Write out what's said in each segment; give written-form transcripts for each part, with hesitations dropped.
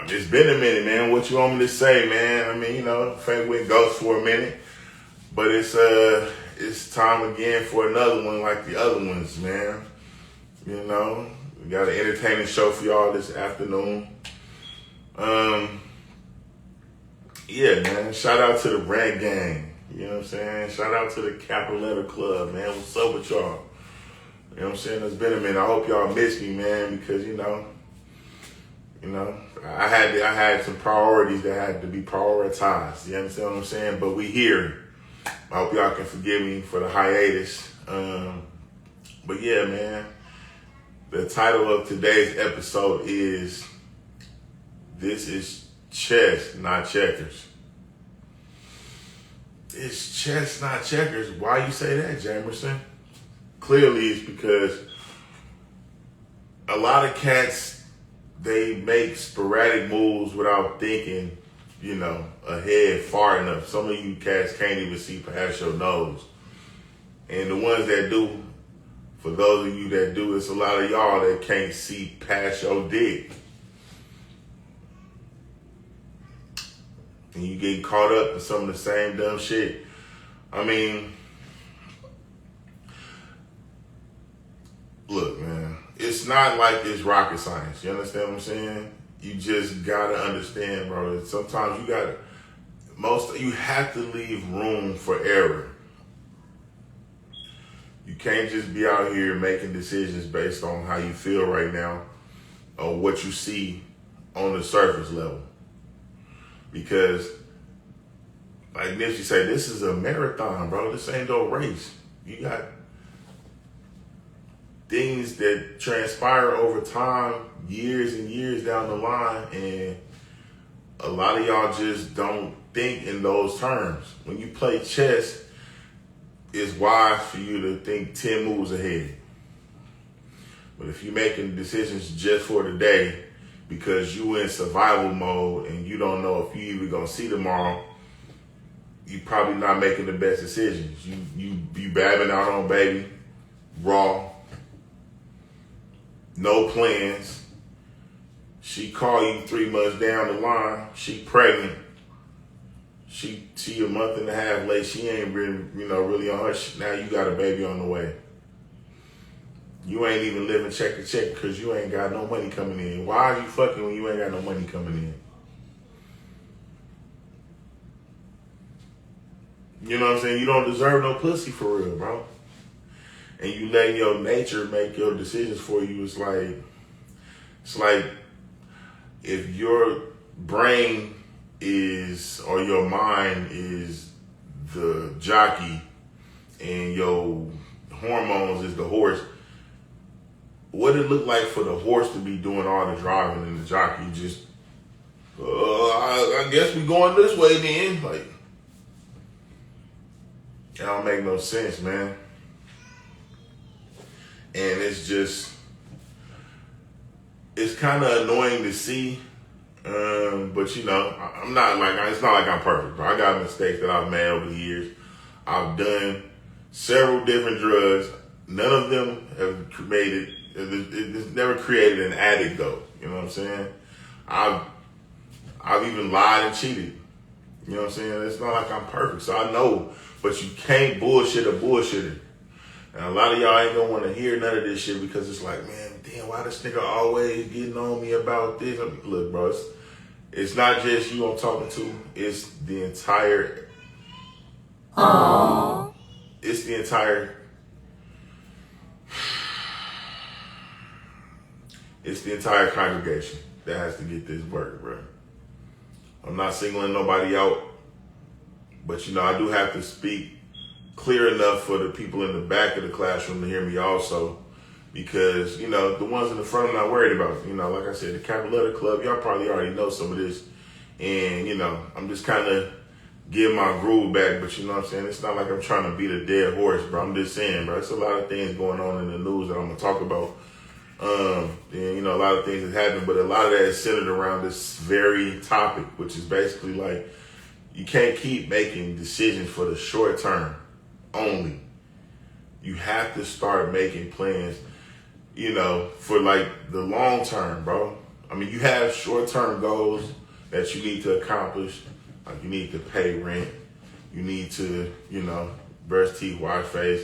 It's been a minute, man. What you want me to say, man? I mean, Frank went ghost for a minute, but it's time again for another one like the other ones, man. We got an entertaining show for y'all this afternoon. Yeah, man. Shout out to the Brand Gang. You know what I'm saying? Shout out to the Capital Letter Club, man. What's up with y'all? You know what I'm saying? It's been a minute. I hope y'all miss me, man, because I had some priorities that had to be prioritized. You understand what I'm saying? But we here. I hope y'all can forgive me for the hiatus. But yeah, man. The title of today's episode is "This is Chess, Not Checkers." It's chess, not checkers. Why you say that, Jamerson? Clearly it's because a lot of cats, they make sporadic moves without thinking, ahead far enough. Some of you cats can't even see past your nose. And the ones that do, for those of you that do, it's a lot of y'all that can't see past your dick. And you get caught up in some of the same dumb shit. I mean, look, man, it's not like it's rocket science. You understand what I'm saying? You just gotta understand, bro. Sometimes you have to leave room for error. You can't just be out here making decisions based on how you feel right now or what you see on the surface level. Because, like Nipsey said, this is a marathon, bro. This ain't no race. You got things that transpire over time, years and years down the line, and a lot of y'all just don't think in those terms. When you play chess, it's wise for you to think 10 moves ahead. But if you're making decisions just for today, because you in survival mode and you don't know if you even gonna see tomorrow, you probably not making the best decisions. You babbing out on baby, raw, no plans. She call you 3 months down the line, she pregnant. She a month and a half late. She ain't really on her shit. Now you got a baby on the way. You ain't even living check to check because you ain't got no money coming in. Why are you fucking when you ain't got no money coming in? You know what I'm saying? You don't deserve no pussy for real, bro. And you letting your nature make your decisions for you. It's like if your brain or your mind is the jockey and your hormones is the horse, what it look like for the horse to be doing all the driving and the jockey just, I guess we going this way then. Like, that don't make no sense, man. And it's kind of annoying to see. But I'm not it's not like I'm perfect, bro. I got mistakes that I've made over the years. I've done several different drugs. None of them have made it. It's never created an addict though. You know what I'm saying? I've even lied and cheated. You know what I'm saying? It's not like I'm perfect, so I know. But you can't bullshit a bullshitter. And a lot of y'all ain't gonna want to hear none of this shit because it's like, man, damn, why this nigga always getting on me about this? I mean, look, bro, it's not just you I'm talking to. It's the entire. Aww. It's the entire. It's the entire congregation that has to get this work, bro. I'm not singling nobody out, but I do have to speak clear enough for the people in the back of the classroom to hear me also, because the ones in the front I'm not worried about. Like I said, the Capital Letter Club, y'all probably already know some of this, and I'm just kind of getting my groove back. But you know what I'm saying, it's not like I'm trying to beat a dead horse, bro. I'm just saying, bro, it's a lot of things going on in the news that I'm gonna talk about. And a lot of things that happen, but a lot of that is centered around this very topic, which is basically like, you can't keep making decisions for the short term only. You have to start making plans you know, for like the long term, bro. I mean, you have short term goals that you need to accomplish. Like you need to pay rent. You need to, you know, brush teeth, wash face,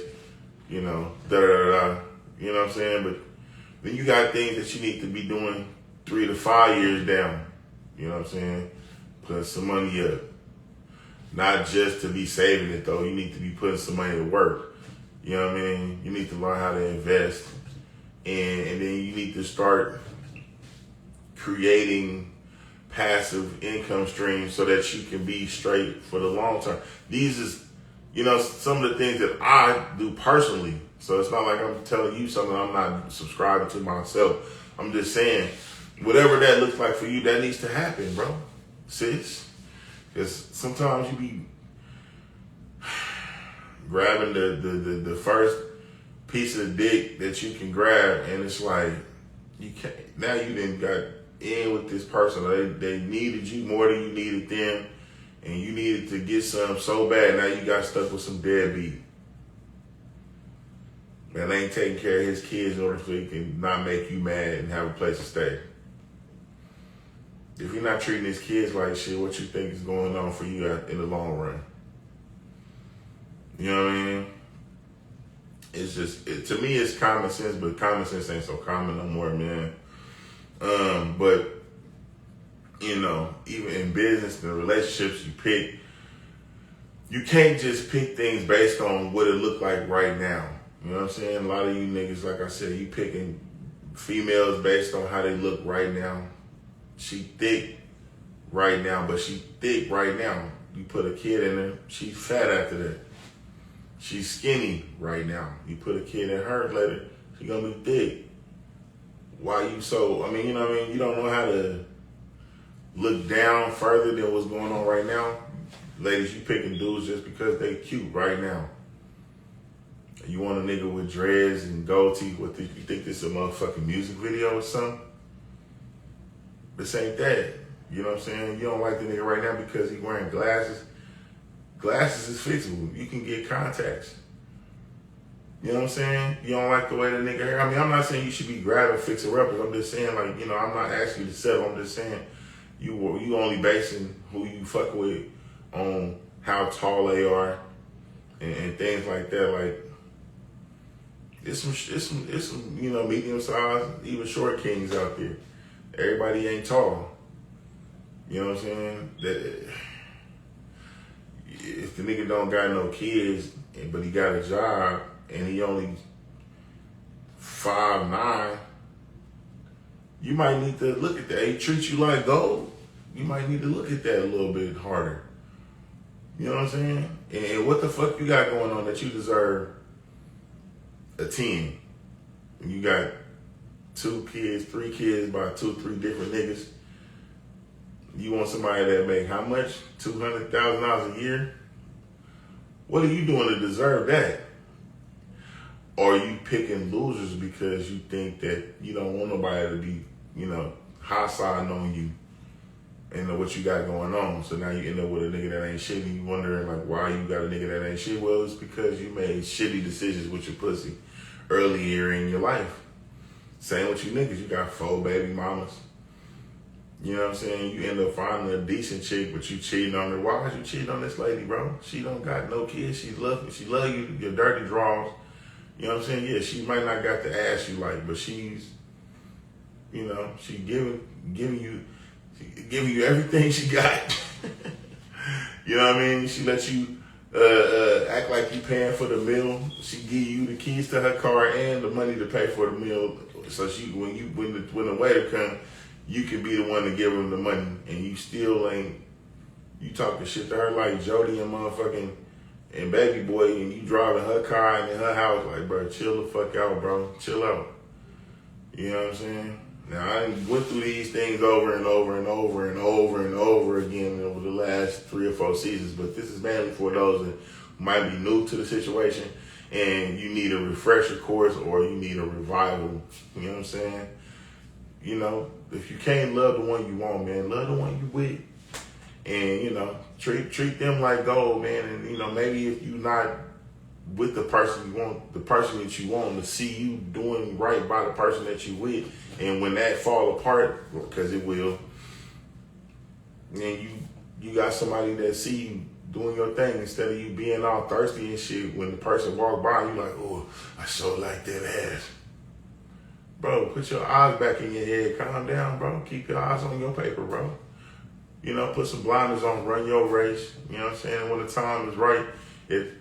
you know, da-da-da-da. You know what I'm saying? But then you got things that you need to be doing 3 to 5 years down. You know what I'm saying? Put some money up. Not just to be saving it, though. You need to be putting some money to work. You know what I mean? You need to learn how to invest. And then you need to start creating passive income streams so that you can be straight for the long term. These is, you know, some of the things that I do personally. So it's not like I'm telling you something I'm not subscribing to myself. I'm just saying, whatever that looks like for you, that needs to happen, bro. Sis. Because sometimes you be grabbing the first piece of dick that you can grab, and it's like, you can't, now you done got in with this person. They needed you more than you needed them, and you needed to get some so bad, now you got stuck with some deadbeat. Man, ain't taking care of his kids in order so he can not make you mad and have a place to stay. If you're not treating his kids like shit, what you think is going on for you in the long run? You know what I mean? It's just, to me, it's common sense, but common sense ain't so common no more, man. But, you know, even in business, the relationships you pick, you can't just pick things based on what it look like right now. You know what I'm saying? A lot of you niggas, like I said, you picking females based on how they look right now. She thick right now, but she thick right now. You put a kid in her, she's fat after that. She's skinny right now. You put a kid in her later, she gonna be thick. Why you so, I mean, you know what I mean? You don't know how to look down further than what's going on right now. Ladies, you picking dudes just because they cute right now. You want a nigga with dreads and gold teeth, you think this is a motherfucking music video or something? This ain't that. You know what I'm saying? You don't like the nigga right now because he's wearing glasses. Glasses is fixable. You can get contacts. You know what I'm saying? You don't like the way the nigga hair. I mean, I'm not saying you should be grabbing fixer-uppers. I'm just saying, like, you know, I'm not asking you to settle. I'm just saying you only basing who you fuck with on how tall they are and things like that. Like, it's some, you know, medium-sized, even short kings out there. Everybody ain't tall. You know what I'm saying? If the nigga don't got no kids, but he got a job and he only 5'9", you might need to look at that. He treats you like gold. You might need to look at that a little bit harder. You know what I'm saying? And what the fuck you got going on that you deserve a 10? When you got 2 kids, 3 kids by 2, 3 different niggas. You want somebody that make how much? $200,000 a year? What are you doing to deserve that? Or are you picking losers because you think that you don't want nobody to be, you know, high-siding on you and know what you got going on? So now you end up with a nigga that ain't shit and you wondering, like, why you got a nigga that ain't shit? Well, it's because you made shitty decisions with your pussy earlier in your life. Same with you niggas. You got 4 baby mamas. You know what I'm saying? You end up finding a decent chick, but you cheating on her. Why is you cheating on this lady, bro? She don't got no kids. She love you, your dirty draws. You know what I'm saying? Yeah, she might not got the ass you like, but she's, you know, she giving you everything she got. You know what I mean? She let you act like you paying for the meal. She give you the keys to her car and the money to pay for the meal. So when the waiter come, you can be the one to give him the money, and you still ain't. You talking shit to her like Jody and motherfucking and baby boy, and you driving her car and in her house like, bro, chill the fuck out, bro, chill out. You know what I'm saying? Now I went through these things over and over and over and over and over again over the last 3 or 4 seasons, but this is mainly for those that might be new to the situation and you need a refresher course or you need a revival. You know what I'm saying? You know, if you can't love the one you want, man, love the one you with. And, you know, treat them like gold, man. And, you know, maybe if you not with the person you want, the person that you want to see you doing right by the person that you with. And when that fall apart, because it will, then you got somebody that see you doing your thing instead of you being all thirsty and shit. When the person walk by, you like, oh, I sure like that ass. Bro, put your eyes back in your head. Calm down, bro. Keep your eyes on your paper, bro. You know, put some blinders on, run your race. You know what I'm saying? When the time is right, if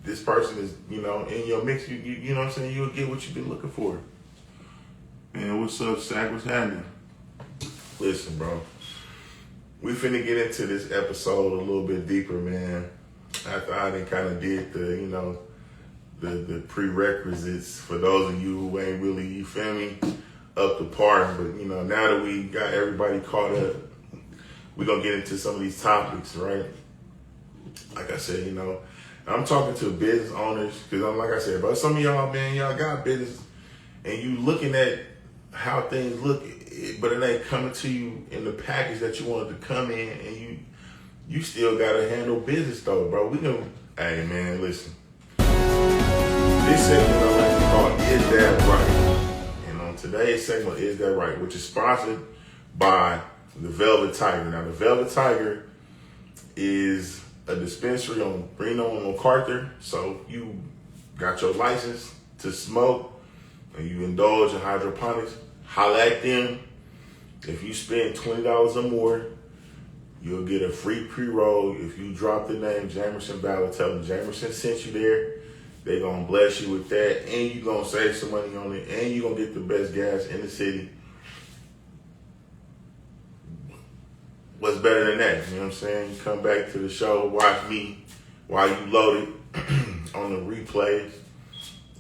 this person is, you know, in your mix, you know what I'm saying, you'll get what you've been looking for. Man, what's up, Sack? What's happening? Listen, bro. We finna get into this episode a little bit deeper, man. After I done kind of did the, you know, the prerequisites for those of you who ain't really, you feel me, up to par. But, you know, now that we got everybody caught up, we're going to get into some of these topics, right? Like I said, you know, I'm talking to business owners because I'm, like I said, bro, some of y'all, man, y'all got business and you looking at how things look, but it ain't coming to you in the package that you wanted to come in, and you still got to handle business though, bro. We gonna, hey man, listen. This segment I like to call Is That Right? And on today's segment, Is That Right? Which is sponsored by the Velvet Tiger. Now, the Velvet Tiger is a dispensary on Reno and MacArthur. So you got your license to smoke and you indulge in hydroponics, holla at them. If you spend $20 or more, you'll get a free pre-roll. If you drop the name Jamerson Ballard, tell them Jamerson sent you there. They gonna bless you with that, and you gonna save some money on it, and you gonna get the best gas in the city. What's better than that? You know what I'm saying? You come back to the show, watch me while you load it on the replays.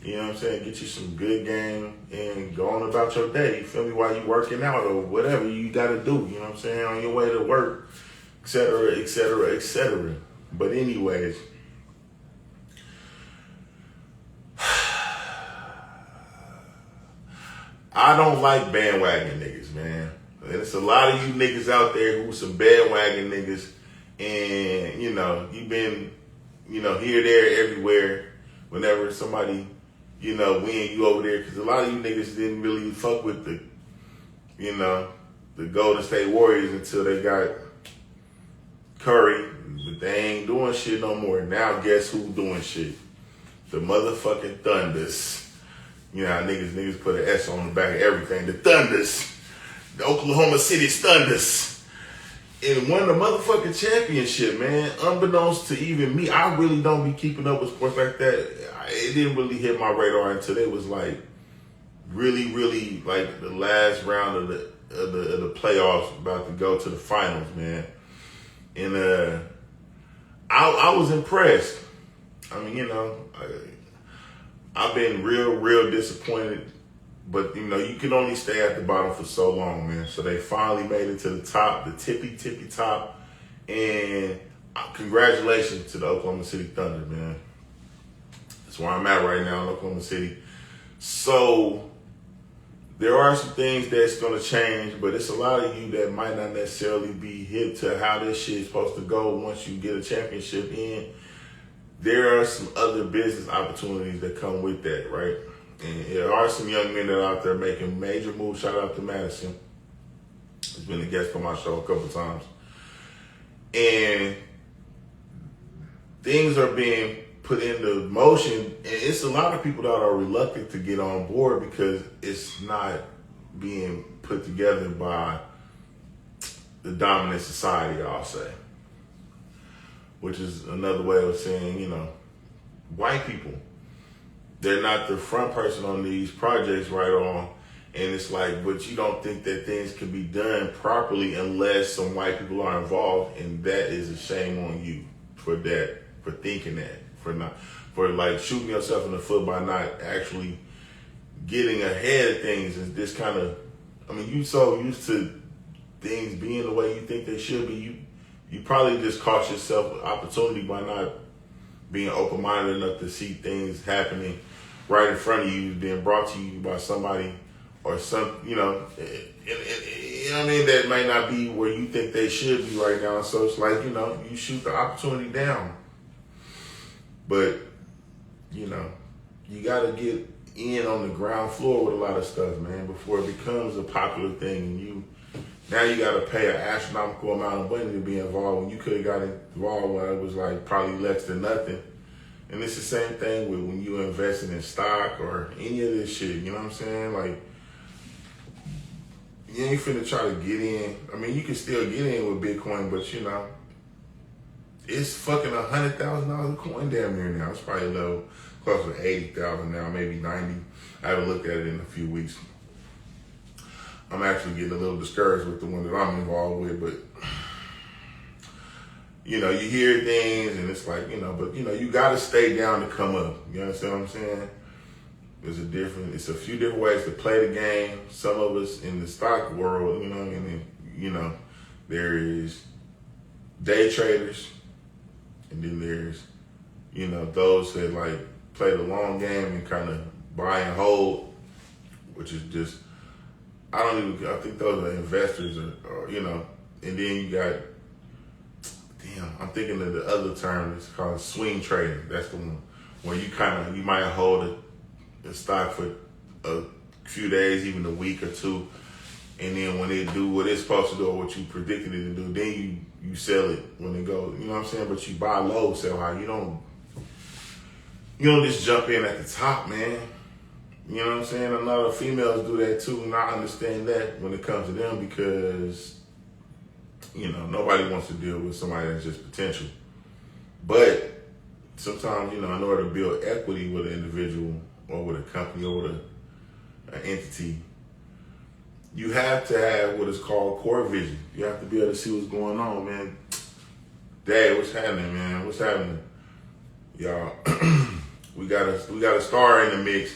You know what I'm saying? Get you some good game and go on about your day. You feel me? While you working out or whatever you gotta do. You know what I'm saying? On your way to work, etc., etc., etc. But anyways, I don't like bandwagon niggas, man. And it's a lot of you niggas out there who some bandwagon niggas, and you know, you been, you know, here, there, everywhere. Whenever somebody, you know, win, you over there, because a lot of you niggas didn't really fuck with the, you know, the Golden State Warriors until they got Curry, but they ain't doing shit no more. Now guess who doing shit? The motherfucking Thunders. You know how niggas put an S on the back of everything. The Thunders. The Oklahoma City Thunders. And won the motherfucking championship, man. Unbeknownst to even me, I really don't be keeping up with sports like that. It didn't really hit my radar until it was like really, really like the last round of the playoffs, about to go to the finals, man. And I was impressed. I mean, you know, I've been real disappointed, but you know, you can only stay at the bottom for so long, man. So they finally made it to the top, the tippy top, and congratulations to the Oklahoma City Thunder, man. That's where I'm at right now in Oklahoma City. So there are some things that's gonna change, but it's a lot of you that might not necessarily be hip to how this shit is supposed to go once you get a championship in. There are some other business opportunities that come with that, right? And there are some young men that are out there making major moves. Shout out to Madison. He's been a guest on my show a couple times. And things are being put into motion. And it's a lot of people that are reluctant to get on board because it's not being put together by the dominant society, I'll say. Which is another way of saying, you know, white people. They're not the front person on these projects right on. And it's like, but you don't think that things can be done properly unless some white people are involved. And that is a shame on you for that, for thinking that, for like shooting yourself in the foot by not actually getting ahead of things. And this kind of, I mean, you so used to things being the way you think they should be, you probably just cost yourself opportunity by not being open-minded enough to see things happening right in front of you, being brought to you by somebody or some, you know, you know what I mean, that may not be where you think they should be right now. So it's like, you know, you shoot the opportunity down. But you know, you gotta get in on the ground floor with a lot of stuff, man, before it becomes a popular thing. And now you gotta pay an astronomical amount of money to be involved when you could have got involved when it was like probably less than nothing. And it's the same thing with when you investing in stock or any of this shit. You know what I'm saying? Like, you ain't finna try to get in. I mean, you can still get in with Bitcoin, but you know, it's fucking $100,000 a coin damn near now. It's probably low, close to 80,000 now, maybe 90. I haven't looked at it in a few weeks. I'm actually getting a little discouraged with the one that I'm involved with, but you know, you hear things and it's like, you know, but you know, you gotta stay down to come up. You understand what I'm saying? It's a few different ways to play the game. Some of us in the stock world, you know, and you know, there is day traders, and then there's, you know, those that like play the long game and kind of buy and hold, which is just, I think those are investors or you know, and then you got, I'm thinking of the other term, it's called swing trading. That's the one where you might hold a stock for a few days, even a week or two, and then when it do what it's supposed to do or what you predicted it to do, then you sell it when it goes. You know what I'm saying? But you buy low, sell high. You don't just jump in at the top, man. You know what I'm saying? A lot of females do that too, and I understand that when it comes to them because, you know, nobody wants to deal with somebody that's just potential. But sometimes, you know, in order to build equity with an individual or with a company or with an entity, you have to have what is called core vision. You have to be able to see what's going on, man. Dad, what's happening, man? What's happening? Y'all, we got a star in the mix.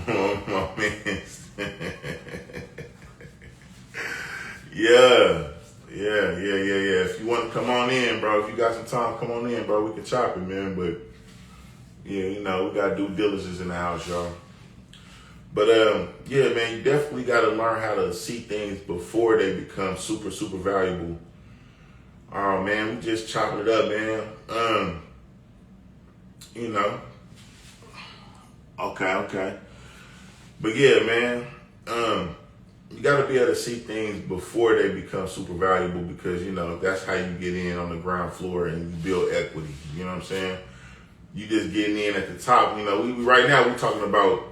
Oh, my man. Yeah. If you want to come on in, bro, if you got some time, come on in, bro. We can chop it, man. But yeah, you know, we got due diligence in the house, y'all. But yeah, man, you definitely got to learn how to see things before they become super, super valuable. Oh man, we just chopping it up, man. You know. Okay. But yeah, man, you got to be able to see things before they become super valuable because, you know, that's how you get in on the ground floor and you build equity. You know what I'm saying? You just getting in at the top. You know, right now we're talking about,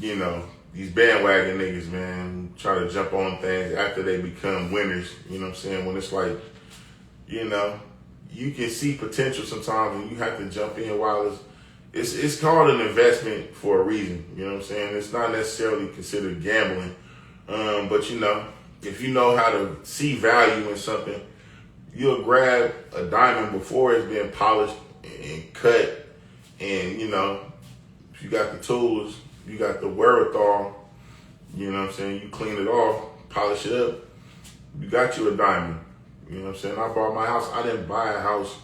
you know, these bandwagon niggas, man, try to jump on things after they become winners. You know what I'm saying? When it's like, you know, you can see potential sometimes and you have to jump in while it's called an investment for a reason. You know what I'm saying? It's not necessarily considered gambling. But you know, if you know how to see value in something, you'll grab a diamond before it's been polished and cut. And you know, if you got the tools, you got the wherewithal, you know what I'm saying? You clean it off, polish it up, you got you a diamond. You know what I'm saying? I bought my house. I didn't buy a house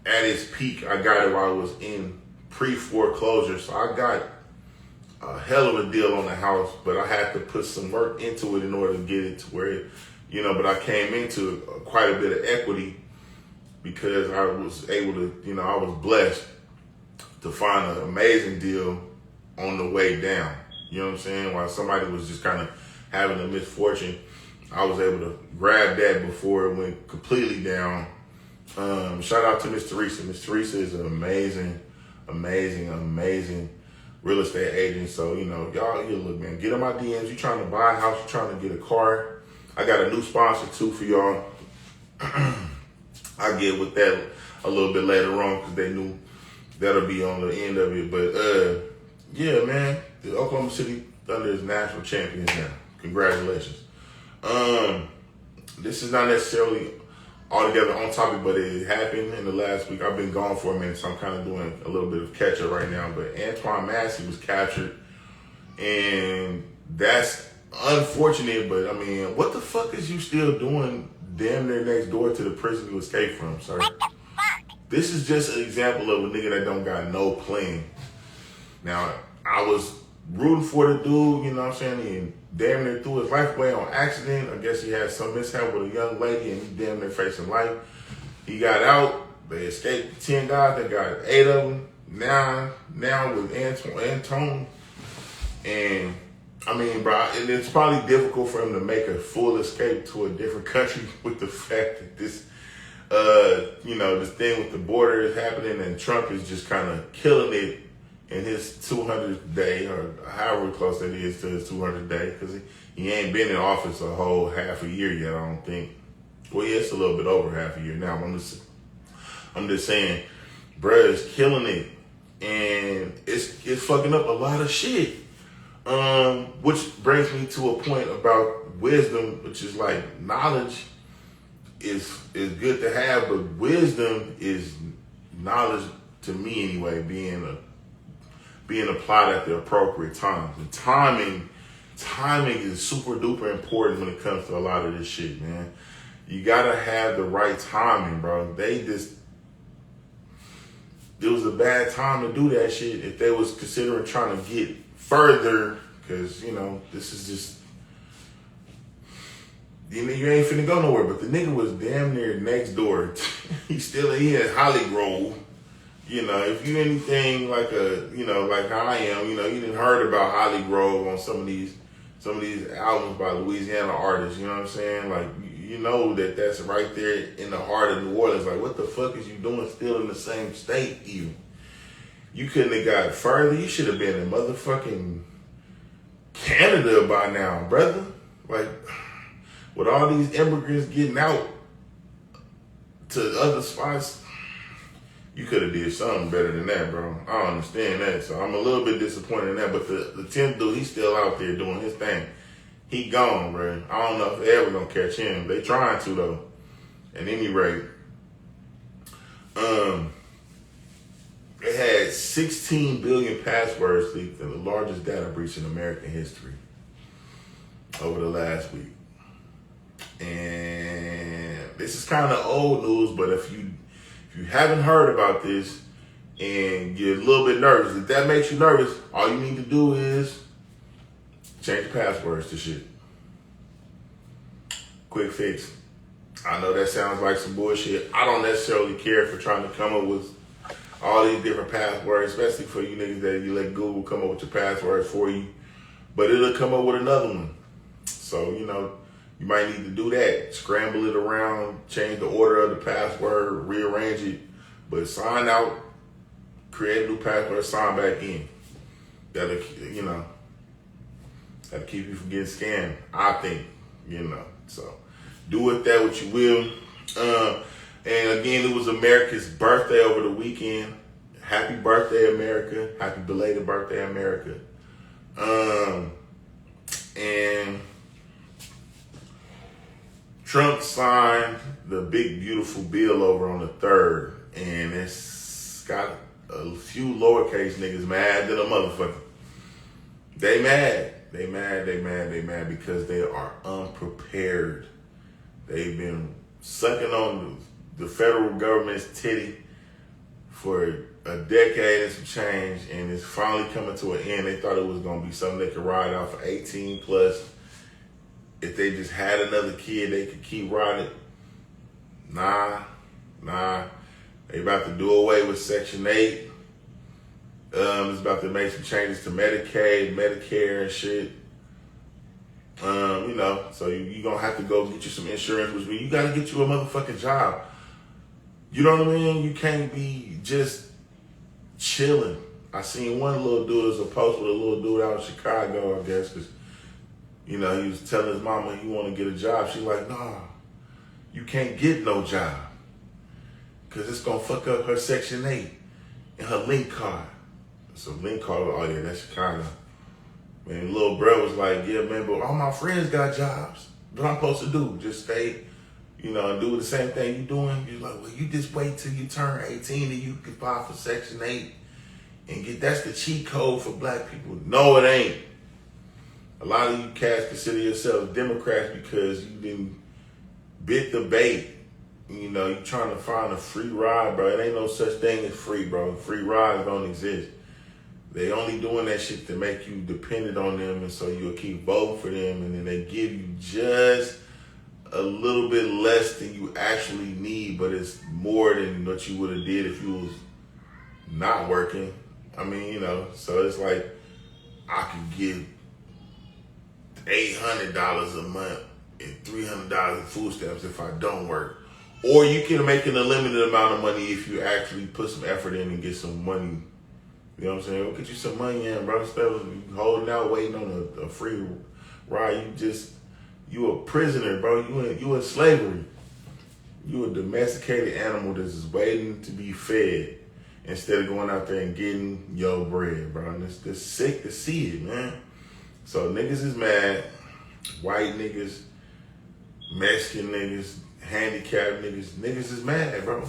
at its peak. I got it while it was in pre-foreclosure. So I got a hell of a deal on the house, but I had to put some work into it in order to get it to where it, you know, but I came into quite a bit of equity because I was able to, you know, I was blessed to find an amazing deal on the way down. You know what I'm saying? While somebody was just kind of having a misfortune, I was able to grab that before it went completely down. Shout out to Miss Teresa. Miss Teresa is an amazing real estate agent. So, you know, y'all, you look, man, get in my DMs. You trying to buy a house, you trying to get a car. I got a new sponsor too for y'all. I'll get with that a little bit later on because they knew that'll be on the end of it. But yeah, man, the Oklahoma City Thunder is national champions now. Congratulations. This is not necessarily altogether on topic, but it happened in the last week. I've been gone for a minute, so I'm kind of doing a little bit of catch up right now. But Antoine Massey was captured, and that's unfortunate. But I mean, what the fuck is you still doing damn near next door to the prison you escaped from, sir? This is just an example of a nigga that don't got no plan. Now, I was rooting for the dude, you know what I'm saying? He damn near threw his life away on accident. I guess he had some mishap with a young lady and he damn near facing life. He got out, They escaped 10 guys. They got 8 of them now with Antone. And I mean, bro, and it's probably difficult for him to make a full escape to a different country with the fact that this, this thing with the border is happening and Trump is just kind of killing it in his 200th day or however close that is to his 200th day, because he ain't been in office a whole half a year yet, I don't think. Well, yeah, it's a little bit over half a year now. I'm just saying, bruh is killing it, and it's fucking up a lot of shit. Which brings me to a point about wisdom, which is like knowledge is good to have, but wisdom is knowledge to me anyway, being applied at the appropriate times. And timing is super duper important when it comes to a lot of this shit, man. You gotta have the right timing, bro. It was a bad time to do that shit if they was considering trying to get further, because, this is just, you ain't finna go nowhere. But the nigga was damn near next door. He in Holly Grove. If you anything like like how I am, you didn't heard about Holly Grove on some of these albums by Louisiana artists, you know what I'm saying? Like, that's right there in the heart of New Orleans. Like, what the fuck is you doing still in the same state even? You couldn't have got further. You should have been in motherfucking Canada by now, brother. Like, with all these immigrants getting out to other spots, you could have did something better than that, bro. I don't understand that. So I'm a little bit disappointed in that. But the 10th dude, he's still out there doing his thing. He gone, bro. I don't know if they ever gonna catch him. They trying to, though. At any rate, they had 16 billion passwords leaked in the largest data breach in American history over the last week. And this is kind of old news, but if you haven't heard about this and you're a little bit nervous, if that makes you nervous, all you need to do is change passwords to shit. Quick fix. I know that sounds like some bullshit. I don't necessarily care for trying to come up with all these different passwords, especially for you niggas that you let Google come up with your passwords for you. But it'll come up with another one. So, you might need to do that. Scramble it around, change the order of the password, rearrange it, but sign out, create a new password, sign back in. That'll keep you from getting scammed, I think, So do with that what you will. And again, it was America's birthday over the weekend. Happy birthday, America. Happy belated birthday, America. And Trump signed the big, beautiful bill over on the 3rd. And it's got a few lowercase niggas mad than a motherfucker. They mad because they are unprepared. They've been sucking on the federal government's titty for a decade and some change, and it's finally coming to an end. They thought it was going to be something they could ride out for 18 plus. If they just had another kid, they could keep riding it. Nah. They about to do away with Section 8. It's about to make some changes to Medicaid, Medicare, and shit. So you're going to have to go get you some insurance, which means you got to get you a motherfucking job. You know what I mean? You can't be just chilling. I seen one little dude, there's a post with a little dude out in Chicago, I guess, because, he was telling his mama he want to get a job. She's like, nah, you can't get no job because it's going to fuck up her Section 8 and her link card. So link card, oh yeah, that's Chicago. Man, little bro was like, yeah, man, but all my friends got jobs. What I'm supposed to do? Just stay, and do the same thing you doing? You're like, well, you just wait till you turn 18 and you can file for Section 8 and that's the cheat code for black people. No, it ain't. A lot of you cats consider yourselves Democrats because you didn't bit the bait. You trying to find a free ride, bro. It ain't no such thing as free, bro. Free rides don't exist. They only doing that shit to make you dependent on them, and so you'll keep voting for them, and then they give you just a little bit less than you actually need, but it's more than what you would have did if you was not working. I mean, you know, so it's like I could get $800 a month and $300 in food stamps if I don't work. Or you can make an unlimited amount of money if you actually put some effort in and get some money. You know what I'm saying? Go get you some money in, bro. Instead of holding out, waiting on a free ride, you a prisoner, bro. You in slavery. You a domesticated animal that's just waiting to be fed instead of going out there and getting your bread, bro. And it's sick to see it, man. So niggas is mad. White niggas, Mexican niggas, handicapped niggas. Niggas is mad, bro.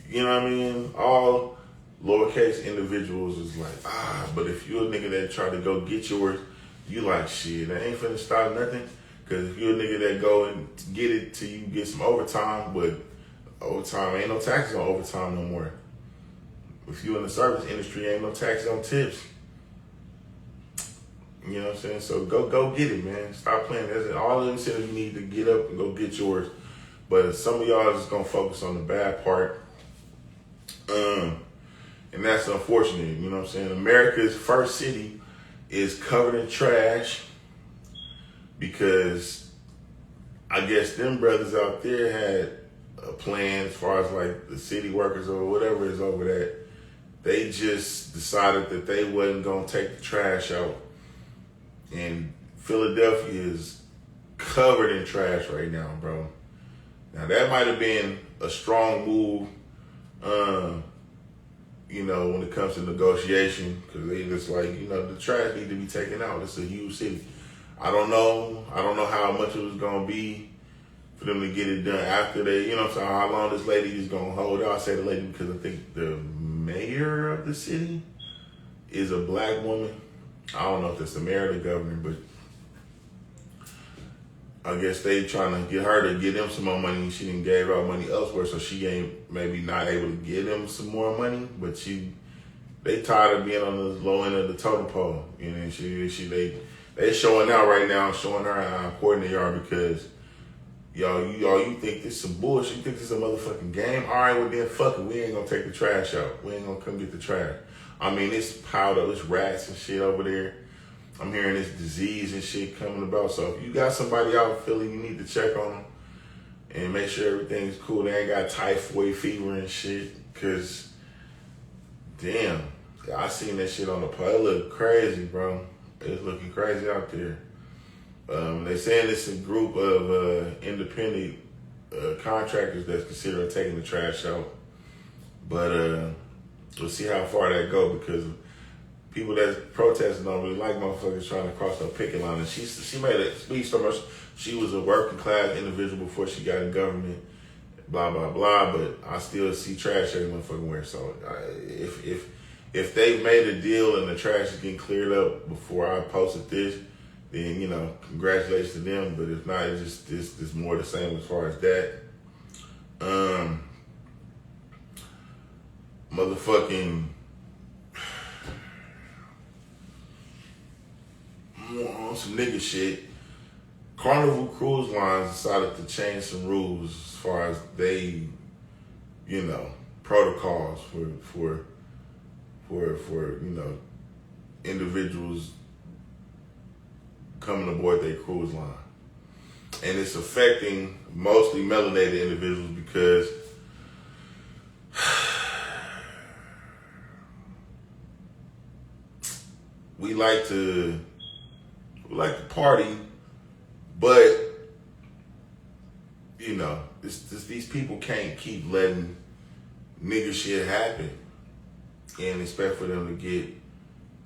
You know what I mean? All lowercase individuals is like, but if you a nigga that try to go get yours, you like, shit, I ain't finna stop nothing. Cause if you a nigga that go and get it till you get some overtime, but overtime, ain't no taxes on overtime no more. If you in the service industry, ain't no taxes on tips. You know what I'm saying? So go get it, man. Stop playing. That's all the incentives you need to get up and go get yours. But some of y'all are just gonna focus on the bad part. And that's unfortunate, you know what I'm saying? America's first city is covered in trash because I guess them brothers out there had a plan as far as like the city workers or whatever is over that. They just decided that they wasn't gonna take the trash out. And Philadelphia is covered in trash right now, bro. Now that might have been a strong move, you know, when it comes to negotiation, because they just like, you know, the trash need to be taken out. It's a huge city. I don't know how much it was gonna be for them to get it done after they, you know what I'm saying, how long this lady is gonna hold out. I say the lady because I think the mayor of the city is a black woman. I don't know if it's the mayor or the governor, but I guess they trying to get her to get them some more money. She didn't gave out money elsewhere, so she ain't maybe not able to give them some more money. But they tired of being on the low end of the totem pole. You know, they showing out right now, showing her how important they are because you think this is some bullshit. You think this is a motherfucking game? All right, well then fuck it. We ain't gonna take the trash out. We ain't gonna come get the trash. I mean, it's piled up. It's rats and shit over there. I'm hearing this disease and shit coming about. So if you got somebody out in Philly, you need to check on them and make sure everything's cool. They ain't got typhoid fever and shit. Cause, damn, I seen that shit on the pole. It looked crazy, bro. It's looking crazy out there. They saying it's a group of independent contractors that's considering taking the trash out. But we'll see how far that go because people that's protesting don't really like motherfuckers trying to cross the picket line. And she made a speech so much. She was a working class individual before she got in government, blah, blah, blah. But I still see trash every motherfucking where. So if they've made a deal and the trash is getting cleared up before I posted this, then, you know, congratulations to them. But if not, it's just more the same as far as that. Motherfucking on some nigga shit. Carnival Cruise Lines decided to change some rules as far as they, you know, protocols for you know, individuals coming aboard their cruise line. And it's affecting mostly melanated individuals because we like to party, but you know, these people can't keep letting nigga shit happen and expect for them to get,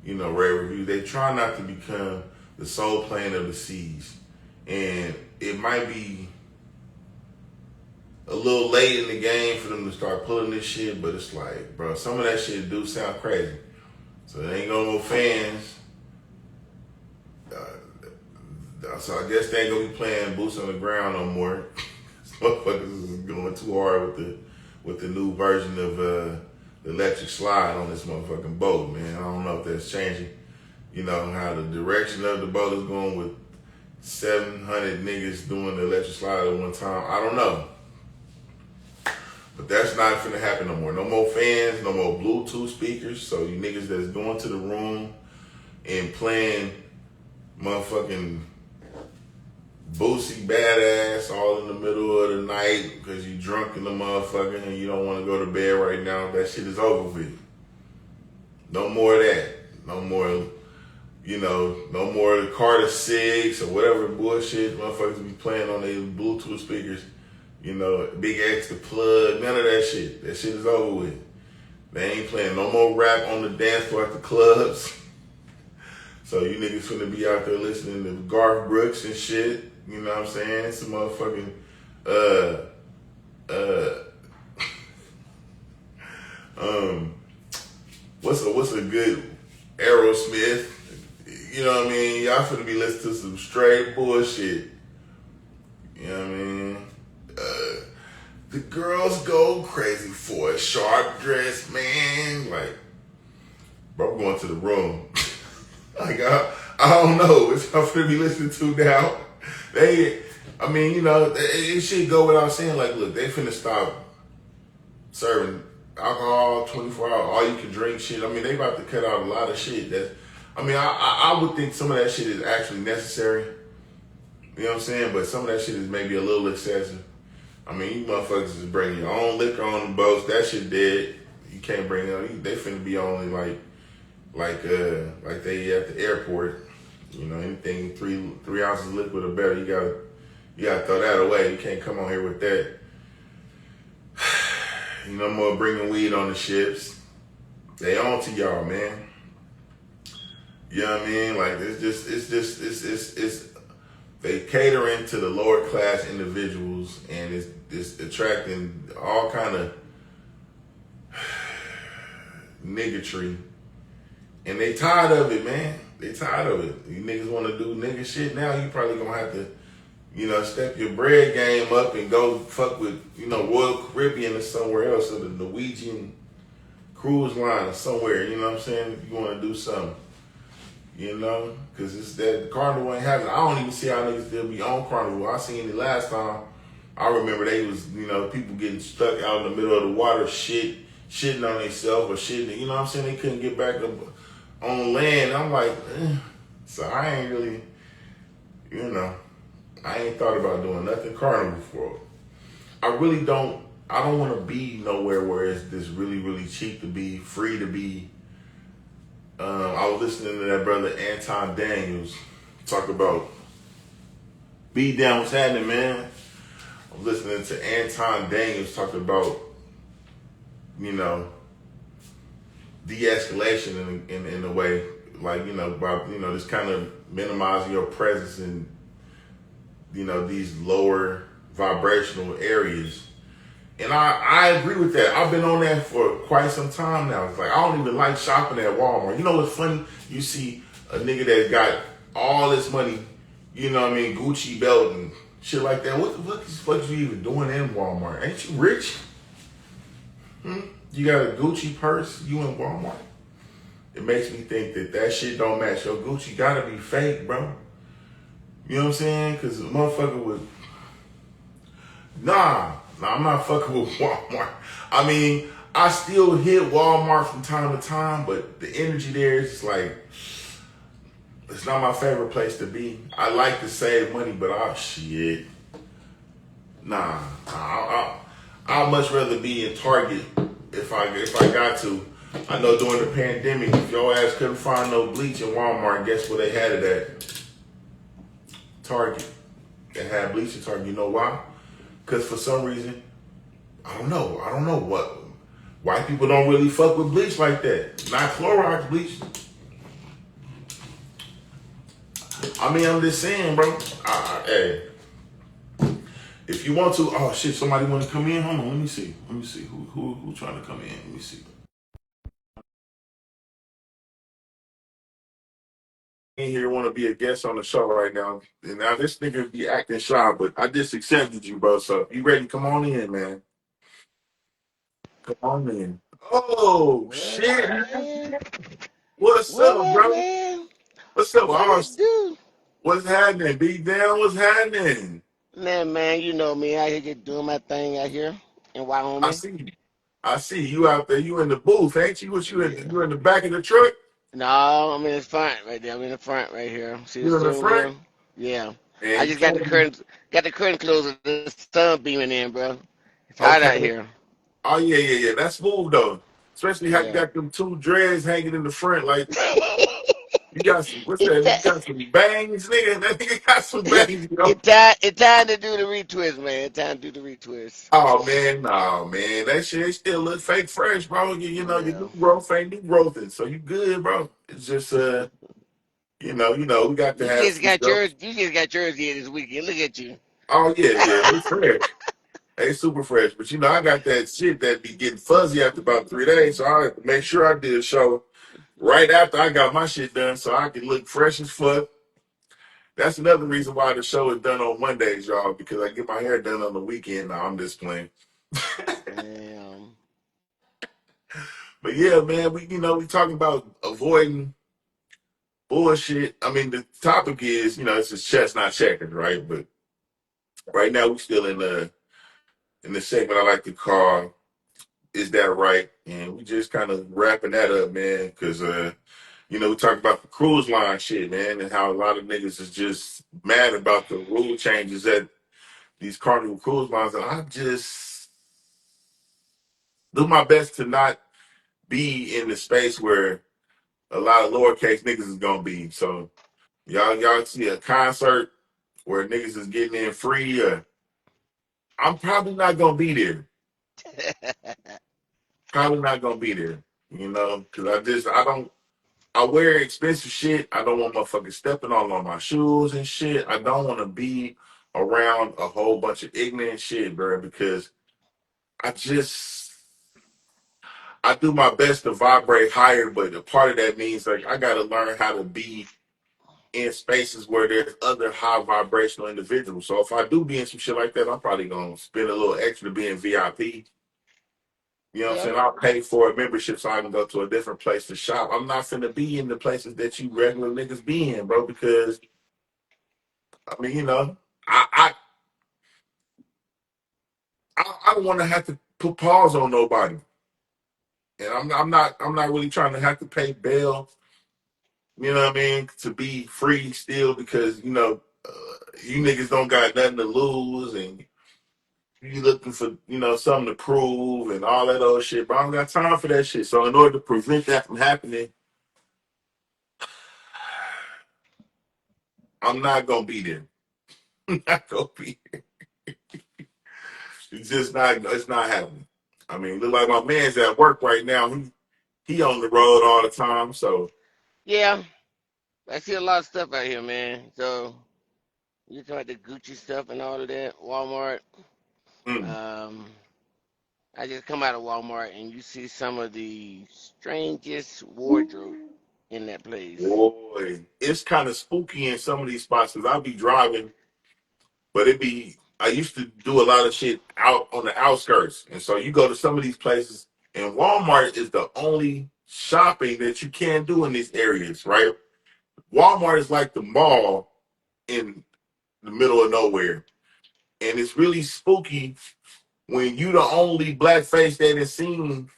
you know, rave reviews. They try not to become the sole plane of the seas, and it might be a little late in the game for them to start pulling this shit, but it's like, bro, some of that shit do sound crazy. So there ain't no fans. So I guess they ain't gonna be playing boots on the ground no more. Motherfuckers is going too hard with the new version of the electric slide on this motherfucking boat, man. I don't know if that's changing, you know, how the direction of the boat is going with 700 niggas doing the electric slide at one time. I don't know. But that's not finna happen no more. No more fans, no more Bluetooth speakers. So you niggas that's going to the room and playing motherfucking Boosie Badass all in the middle of the night because you drunk in the motherfucker and you don't want to go to bed right now, that shit is over with. No more of that. No more, no more of the Carter 6 or whatever bullshit motherfuckers be playing on their Bluetooth speakers. Big X the plug, none of that shit. That shit is over with. They ain't playing no more rap on the dance floor at the clubs. So you niggas finna be out there listening to Garth Brooks and shit. You know what I'm saying? Some motherfucking, what's a good Aerosmith? You know what I mean? Y'all finna be listening to some straight bullshit. You know what I mean? The girls go crazy for a sharp dress, man. Like, bro, I'm going to the room. Like, I don't know what y'all finna be listening to now. It should go without saying, like, look, they finna stop serving alcohol 24 hours, all you can drink shit. I mean, they about to cut out a lot of shit. I would think some of that shit is actually necessary. You know what I'm saying? But some of that shit is maybe a little excessive. I mean, you motherfuckers is bringing your own liquor on the boats. That shit dead. You can't bring it on. They finna be only like they at the airport. Anything 3 ounces of liquid or better, you gotta throw that away. You can't come on here with that. No more bringing weed on the ships. They on to y'all, man. You know what I mean? Like, it's they catering to the lower class individuals, and it's attracting all kind of niggatry. And they tired of it, man. They tired of it. You niggas want to do nigga shit now, you probably gonna have to, step your bread game up and go fuck with, Royal Caribbean or somewhere else, or the Norwegian cruise line or somewhere, you know what I'm saying? If you want to do something, because it's that Carnival ain't happening. I don't even see how niggas still be on Carnival. I seen it last time. I remember they was, people getting stuck out in the middle of the water, shitting on themselves or shitting, you know what I'm saying? They couldn't get back up on land. I'm like, So I ain't really, I ain't thought about doing nothing Carnival for. I don't want to be nowhere where it's this really, really cheap to be, free to be. I was listening to that brother Anton Daniels talk about be down what's happening, man. I was listening to Anton Daniels talk about, de-escalation in a way, like, by, just kind of minimizing your presence in, these lower vibrational areas. And I agree with that. I've been on that for quite some time now. It's like, I don't even like shopping at Walmart. You know what's funny? You see a nigga that got all this money, Gucci belt and shit like that. What the fuck you even doing in Walmart? Ain't you rich? You got a Gucci purse, you in Walmart? It makes me think that shit don't match. Your Gucci gotta be fake, bro. You know what I'm saying? Because a motherfucker would... Nah, I'm not fucking with Walmart. I mean, I still hit Walmart from time to time, but the energy there is just like, it's not my favorite place to be. I like to save money, but shit. Nah, I'd much rather be in Target if I got to. I know during the pandemic, if your ass couldn't find no bleach in Walmart, guess where they had it at? Target. They had bleach in Target. You know why? Because for some reason, I don't know what. White people don't really fuck with bleach like that. Not Clorox bleach. I mean, I'm just saying, bro. Hey, if you want to, oh shit, somebody want to come in? Hold on, let me see. Who trying to come in? Let me see. In here want to be a guest on the show right now. And now this nigga be acting shy, but I just accepted you, bro. So you ready? Come on in, man. Come on in. Oh What shit. up, man? What's What up, up, bro? man? What's up? What it do? What's happening? Big down, what's happening? Man, you know me out here just doing my thing out here in I Wyoming. see you. I see you out there. You in the booth, ain't you? What Yeah. you in the back of the truck? No, I'm in the front right there. I'm in the front right here. See the You in the steering front? wheel? Yeah. I Man, you just got the can't be curtain closed. The sun beaming in, bro. It's hot out okay. here. Oh yeah. That's smooth though. Especially how you Yeah. got them two dreads hanging in the front. Like you got some what's it that? You ti- got some bangs, nigga. That nigga got some bangs, yo. it time to do the retwist, man. It time to do the retwist. Oh man, no man. That shit still look fake fresh, bro. You know, your Yeah. new growth ain't new growth, so you good, bro. It's just we got to You have just some got stuff. yours. You just got yours here this weekend. Look at you. Oh yeah. It's fresh. It's super fresh. But I got that shit that be getting fuzzy after about 3 days. So I make sure I did a show right after I got my shit done so I can look fresh as fuck. That's another reason why the show is done on Mondays, y'all, because I get my hair done on the weekend. Now I'm just playing. Damn. But yeah, man, we talking about avoiding bullshit. I mean, the topic is, it's just chess, not checkers, right? But right now we still in the segment I like to call "Is That Right?" And we just kind of wrapping that up, man, because we talk about the cruise line shit, man, and how a lot of niggas is just mad about the rule changes at these Carnival cruise lines, and I just do my best to not be in the space where a lot of lowercase niggas is gonna be. So y'all see a concert where niggas is getting in free, I'm probably not gonna be there. Probably not gonna be there. Because I wear expensive shit. I don't want motherfuckers stepping all on my shoes and shit. I don't want to be around a whole bunch of ignorant shit, bro, because I just I do my best to vibrate higher, but a part of that means like I gotta learn how to be in spaces where there's other high vibrational individuals. So if I do be in some shit like that, I'm probably gonna spend a little extra being VIP. You know what I'm Yeah. saying? I'll pay for a membership so I can go to a different place to shop. I'm not finna be in the places that you regular niggas be in, bro, because I mean, I I don't want to have to put pause on nobody, and I'm not really trying to have to pay bail. You know what I mean? To be free still because you niggas don't got nothing to lose, and you looking for something to prove and all that other shit. But I don't got time for that shit. So in order to prevent that from happening, I'm not gonna be there. I'm not gonna be. It's just not. It's not happening. I mean, look like my man's at work right now. He on the road all the time. So Yeah. I see a lot of stuff out here, man. So you talking about the Gucci stuff and all of that, Walmart. mm, Um, I just come out of Walmart and you see some of the strangest wardrobe in that place. boy, it's kind of spooky in some of these spots because I'll be driving, but it be. I used to do a lot of shit out on the outskirts, and so you go to some of these places, and Walmart is the only shopping that you can do in these areas, right? Walmart is like the mall in the middle of nowhere. And it's really spooky when you the only black face that is seen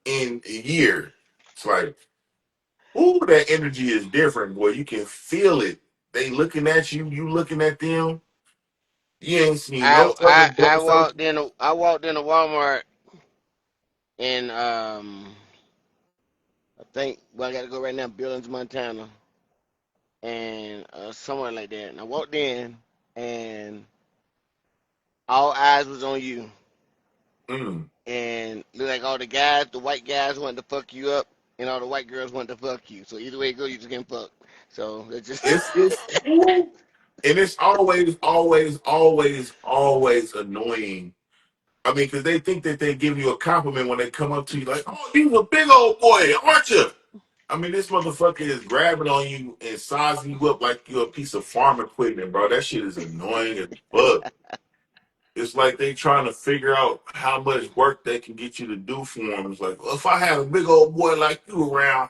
in a year. It's like, ooh, that energy is different, boy. You can feel it. They looking at you, you looking at them. You ain't seen I no other I black I face. walked into Walmart in I think well I gotta go right now, Billings, Montana, and somewhere like that. And I walked in and all eyes was on you. Mm. And look like all the guys, the white guys wanted to fuck you up, and all the white girls wanted to fuck you. So either way you go, you just getting fucked. So it's just It's ooh. And it's always annoying. I mean, because they think that they give you a compliment when they come up to you, like, "Oh, you a big old boy, aren't you?" I mean, this motherfucker is grabbing on you and sizing you up like you're a piece of farm equipment, bro. That shit is annoying as fuck. It's like they trying to figure out how much work they can get you to do for them. It's like, well, if I had a big old boy like you around,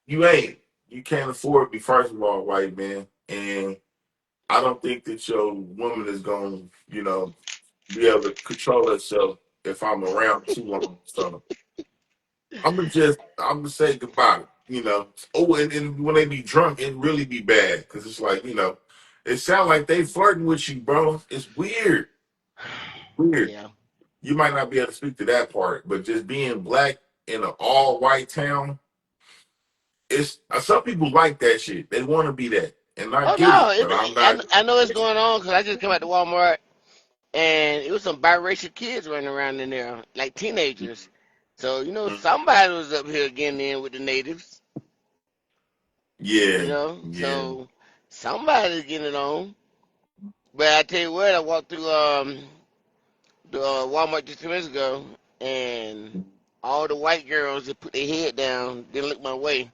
you ain't. you can't afford to be first of all white, man, and I don't think that your woman is going to, be able to control herself if I'm around too long. So I'm gonna say goodbye. Oh, and when they be drunk, it really be bad because it's like, it sounds like they flirting with you, bro. It's weird, weird. Yeah. You might not be able to speak to that part, but just being black in an all white town, it's some people like that shit. They want to be that, and I Oh get no, it, but I'm not. I know what's going on because I just came out to Walmart and it was some biracial kids running around in there, like teenagers. So somebody was up here getting in with the natives. Yeah, yeah. So somebody's getting it on. But I tell you what, I walked through the Walmart just 2 minutes ago, and all the white girls that put their head down didn't look my way,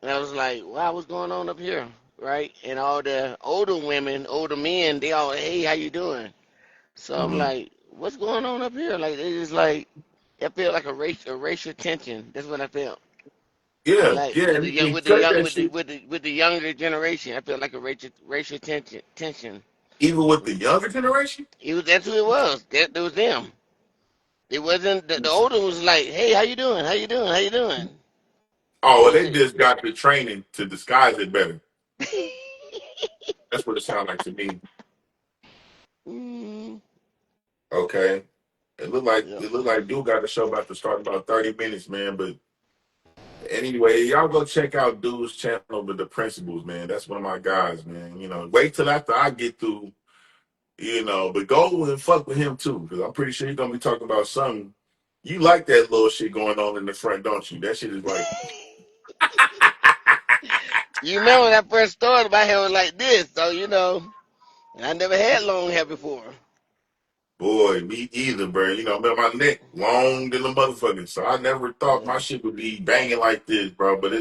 and I was like, "Wow, what's going on up here?" Right? And all the older women, older men, they all, "Hey, how you doing?" So I'm Hmm. like, "What's going on up here?" Like they just like, I felt like a racial tension. That's what I felt. Yeah, Like yeah, with the and, young, and with the cut young, that with the shit. with the with the younger generation, I felt like a racial tension. Even with the younger generation. It was that's who it was. That was them. It wasn't the older was like, "Hey, how you doing? How you doing? How you doing?" Oh, It well, was they just got the training to disguise it better. That's what it sounds like to me. mm, Okay. It looked like yeah. Dude got the show about to start in about 30 minutes, man. But anyway, y'all go check out Dude's channel with the principles, man. That's one of my guys, man. Wait till after I get through, but go and fuck with him too, because I'm pretty sure he's gonna be talking about something. You like that little shit going on in the front, don't you? That shit is like, You remember when I first started, my hair was like this, so I never had long hair before. boy, me either, bro. Man, my neck long than the motherfucker, so I never thought Yeah, my shit would be banging like this, bro. But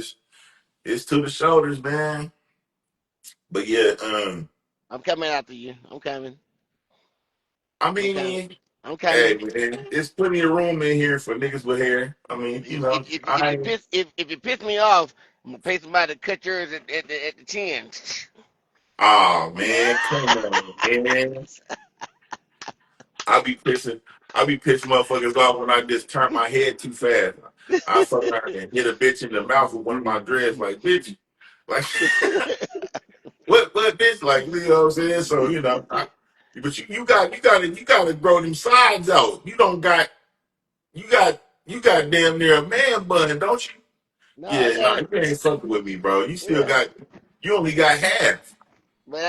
it's to the shoulders, man. But yeah, I'm coming after you. I'm coming. I I'm coming. mean, I'm hey, coming. man, there's plenty of room in here for niggas with hair. I mean, If you piss me off, I'm gonna pay somebody to cut yours at the chin. oh man, come on, man. I be pissing, I be pissing motherfuckers off when I just turn my head too fast. I fuck around and hit a bitch in the mouth with one of my dreads, like bitch, like what bitch, like you know what I'm saying? So but you gotta grow them sides out. You got you got damn near a man bun, don't you? No, I Yeah, got nah, it. you ain't fucking with me, bro. Yeah, You only got half. but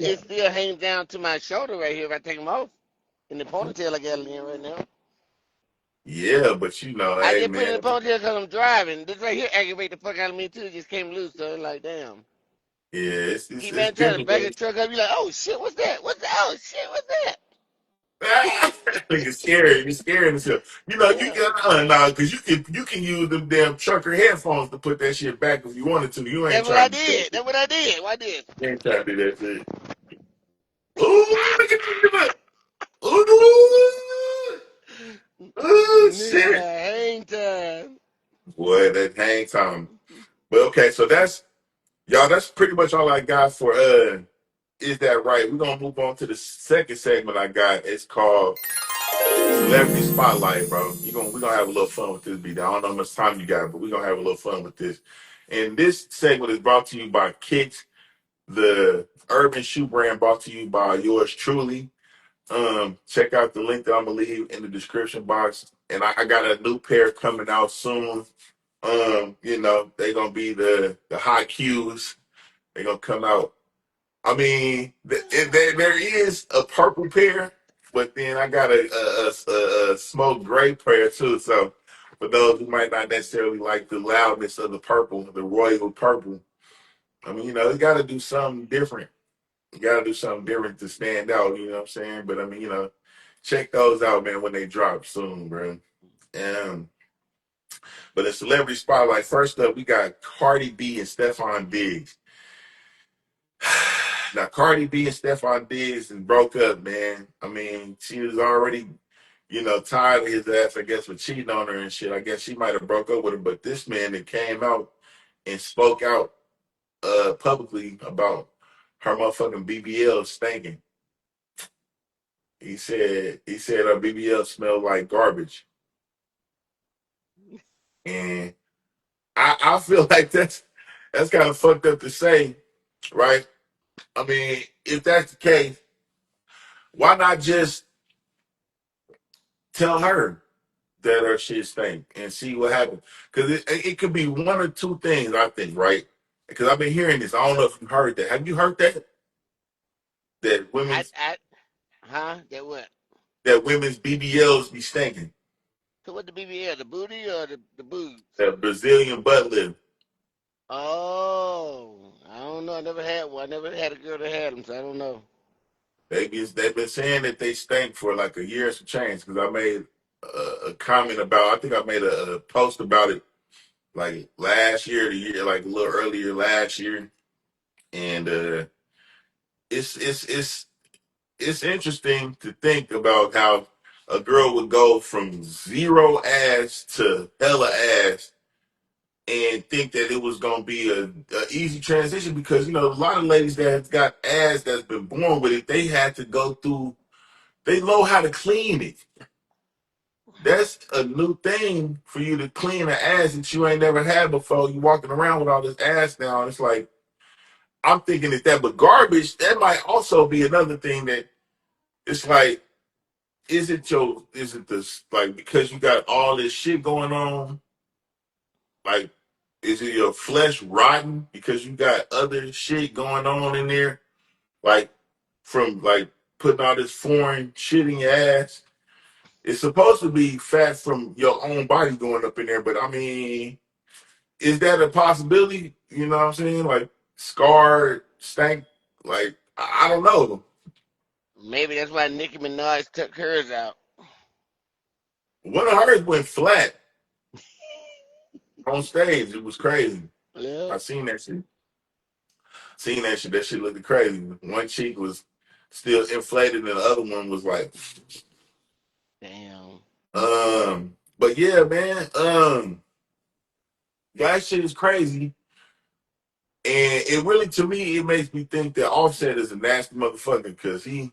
it still hangs down to my shoulder right here if I take them off. In the ponytail I got it in right now. Yeah, but I hey just put it in the man, ponytail because I'm driving. This right here aggravate the fuck out of me too. It just came loose, so it's like damn. yeah, it's Keep it's man trying to different back though. the truck up. You like, oh shit, what's that? What's that? Oh shit, what's that? Nigga scary. You scaring yourself. You Yeah, got nah, because you can use them damn trucker headphones to put that shit back if you wanted to. You ain't that's what I trying to do that did. shit. That's what I did. What I did. You ain't trying to do that shit. Ooh, look at you. Ooh, ooh, Nigga got shit. hang time. Boy, that hang time. But okay, so that's pretty much all I got for is that right? We're gonna move on to the second segment I got. It's called Celebrity Spotlight, bro. We're gonna have a little fun with this beat. I don't know how much time you got, but we're gonna have a little fun with this. And this segment is brought to you by Kicks, the urban shoe brand brought to you by yours truly. Check out the link that I'm gonna leave in the description box. And I got a new pair coming out soon. They're gonna be the high Qs. They're gonna come out. I mean, there is a purple pair, but then I got a smoke gray pair too. So for those who might not necessarily like the loudness of the purple, the royal purple, I mean, you got to do something different. You got to do something different to stand out. You know what I'm saying? But I mean, check those out, man, when they drop soon, bro. Um, but the celebrity spotlight. First up, we got Cardi B and Stephon Diggs. Now, Cardi B and Stephon Diggs and broke up, man. I mean, she was already, tired of his ass, I guess, for cheating on her and shit. I guess she might have broke up with him, but this man that came out and spoke out publicly about her motherfucking BBL stinking. He said her BBL smelled like garbage, and I feel like that's kind of fucked up to say, right? I mean, if that's the case, why not just tell her that her shit stink and see what happens? Because it could be one or two things, I think, right? Because I've been hearing this. I don't know if you heard that. Have you heard that? That women's I huh? That what? that women's BBLs be stinking. So what the BBL? The booty or the boobs? That Brazilian butt lift. Oh, I don't know. I never had one. I never had a girl that had them, so I don't know. They've been saying that they stink for like a year or some change. Because I made a comment about. I think I made a post about it like last year, the year like a little earlier last year, and it's it's it's it's interesting to think about how a girl would go from zero ass to hella ass and think that it was gonna be a easy transition because you know a lot of ladies that have got ass that's been born with it, they had to go through. They know how to clean it. That's a new thing for you to clean an ass that you ain't never had before. You walking around with all this ass now, and it's like I'm thinking that, but garbage that might also be another thing that it's like, is it this like because you got all this shit going on, like is it your flesh rotten because you got other shit going on in there, like from like putting all this foreign shit in your ass? It's supposed to be fat from your own body going up in there, but I mean, is that a possibility? You know what I'm saying? Like scarred, stank, like I don't know. Maybe that's why Nicki Minaj took hers out. One of hers went flat on stage. It was crazy. Yeah. I seen that shit. Seen that shit. That shit looked crazy. One cheek was still inflated, and the other one was like, Damn. But yeah, man, that shit is crazy. And it really, to me, it makes me think that Offset is a nasty motherfucker because he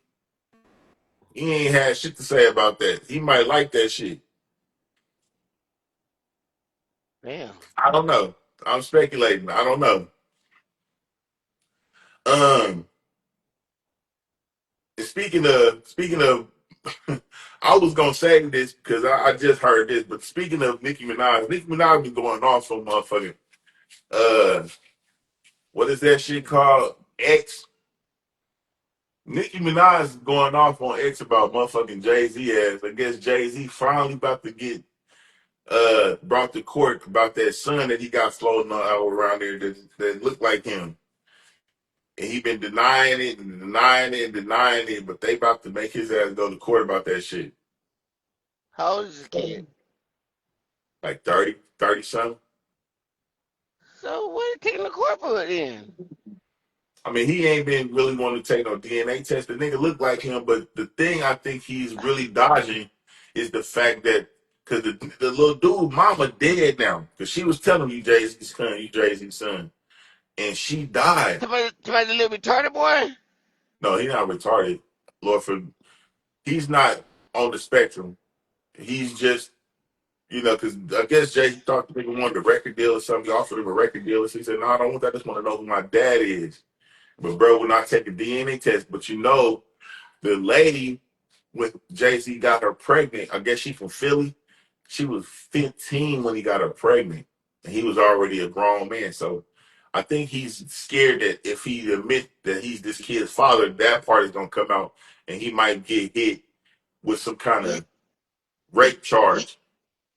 ain't had shit to say about that. He might like that shit. Damn. I don't know. I'm speculating. I don't know. Um, and speaking of, I was gonna say this because I just heard this. But speaking of Nicki Minaj been going off so motherfucking. Uh, what is that shit called? X. Nicki Minaj is going off on X about motherfucking Jay Z ass. I guess Jay Z finally about to get brought to court about that son that he got floating all around there that looked like him. And he been denying it and denying it and denying it, but they about to make his ass go to court about that shit. How old is this kid? Like 30 something. So what are you taking the court for then? I mean, he ain't been really wanting to take no DNA test. The nigga look like him, but the thing I think he's really dodging is the fact that because the little dude mama dead now because she was telling you Jay Z's son, and she died. Somebody a little retarded boy? No, he's not retarded. Lord for he's not on the spectrum. He's just because I guess Jay thought the nigga wanted a record deal or something. He offered him a record deal, so he said, "No, I don't want that. I just want to know who my dad is." But bro will not take a DNA test. But the lady when Jay Z got her pregnant, I guess she from Philly. She was 15 when he got her pregnant, and he was already a grown man. So I think he's scared that if he admit that he's this kid's father, that part is gonna come out, and he might get hit with some kind He of he rape he charge.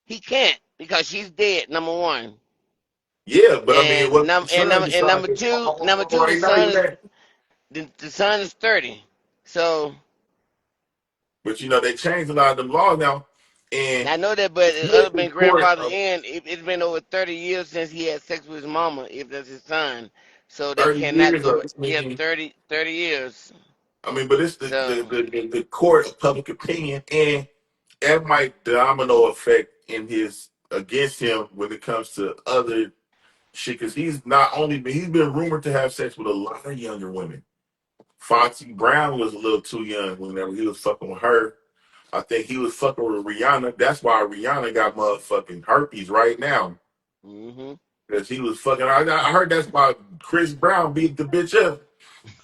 he can't because she's dead. Number one, Yeah, but I mean, and what the son number decided? two, Or ain't not even that. the son is 30. So But they changed a lot of them laws now, and I know that, but he the is other in been court grandfather in. It's been over 30 years since he had sex with his mama, if that's his son. So they 30 cannot years. go back. I Yeah, mean, 30 years. but it's So the court of public opinion, and that might domino effect in his against him when it comes to other. shit, because he's been rumored to have sex with a lot of younger women. Foxy Brown was a little too young whenever he was fucking with her. I think he was fucking with Rihanna. That's why Rihanna got motherfucking herpes right now. Mm-hmm. Because he was fucking. I heard that's why Chris Brown beat the bitch up.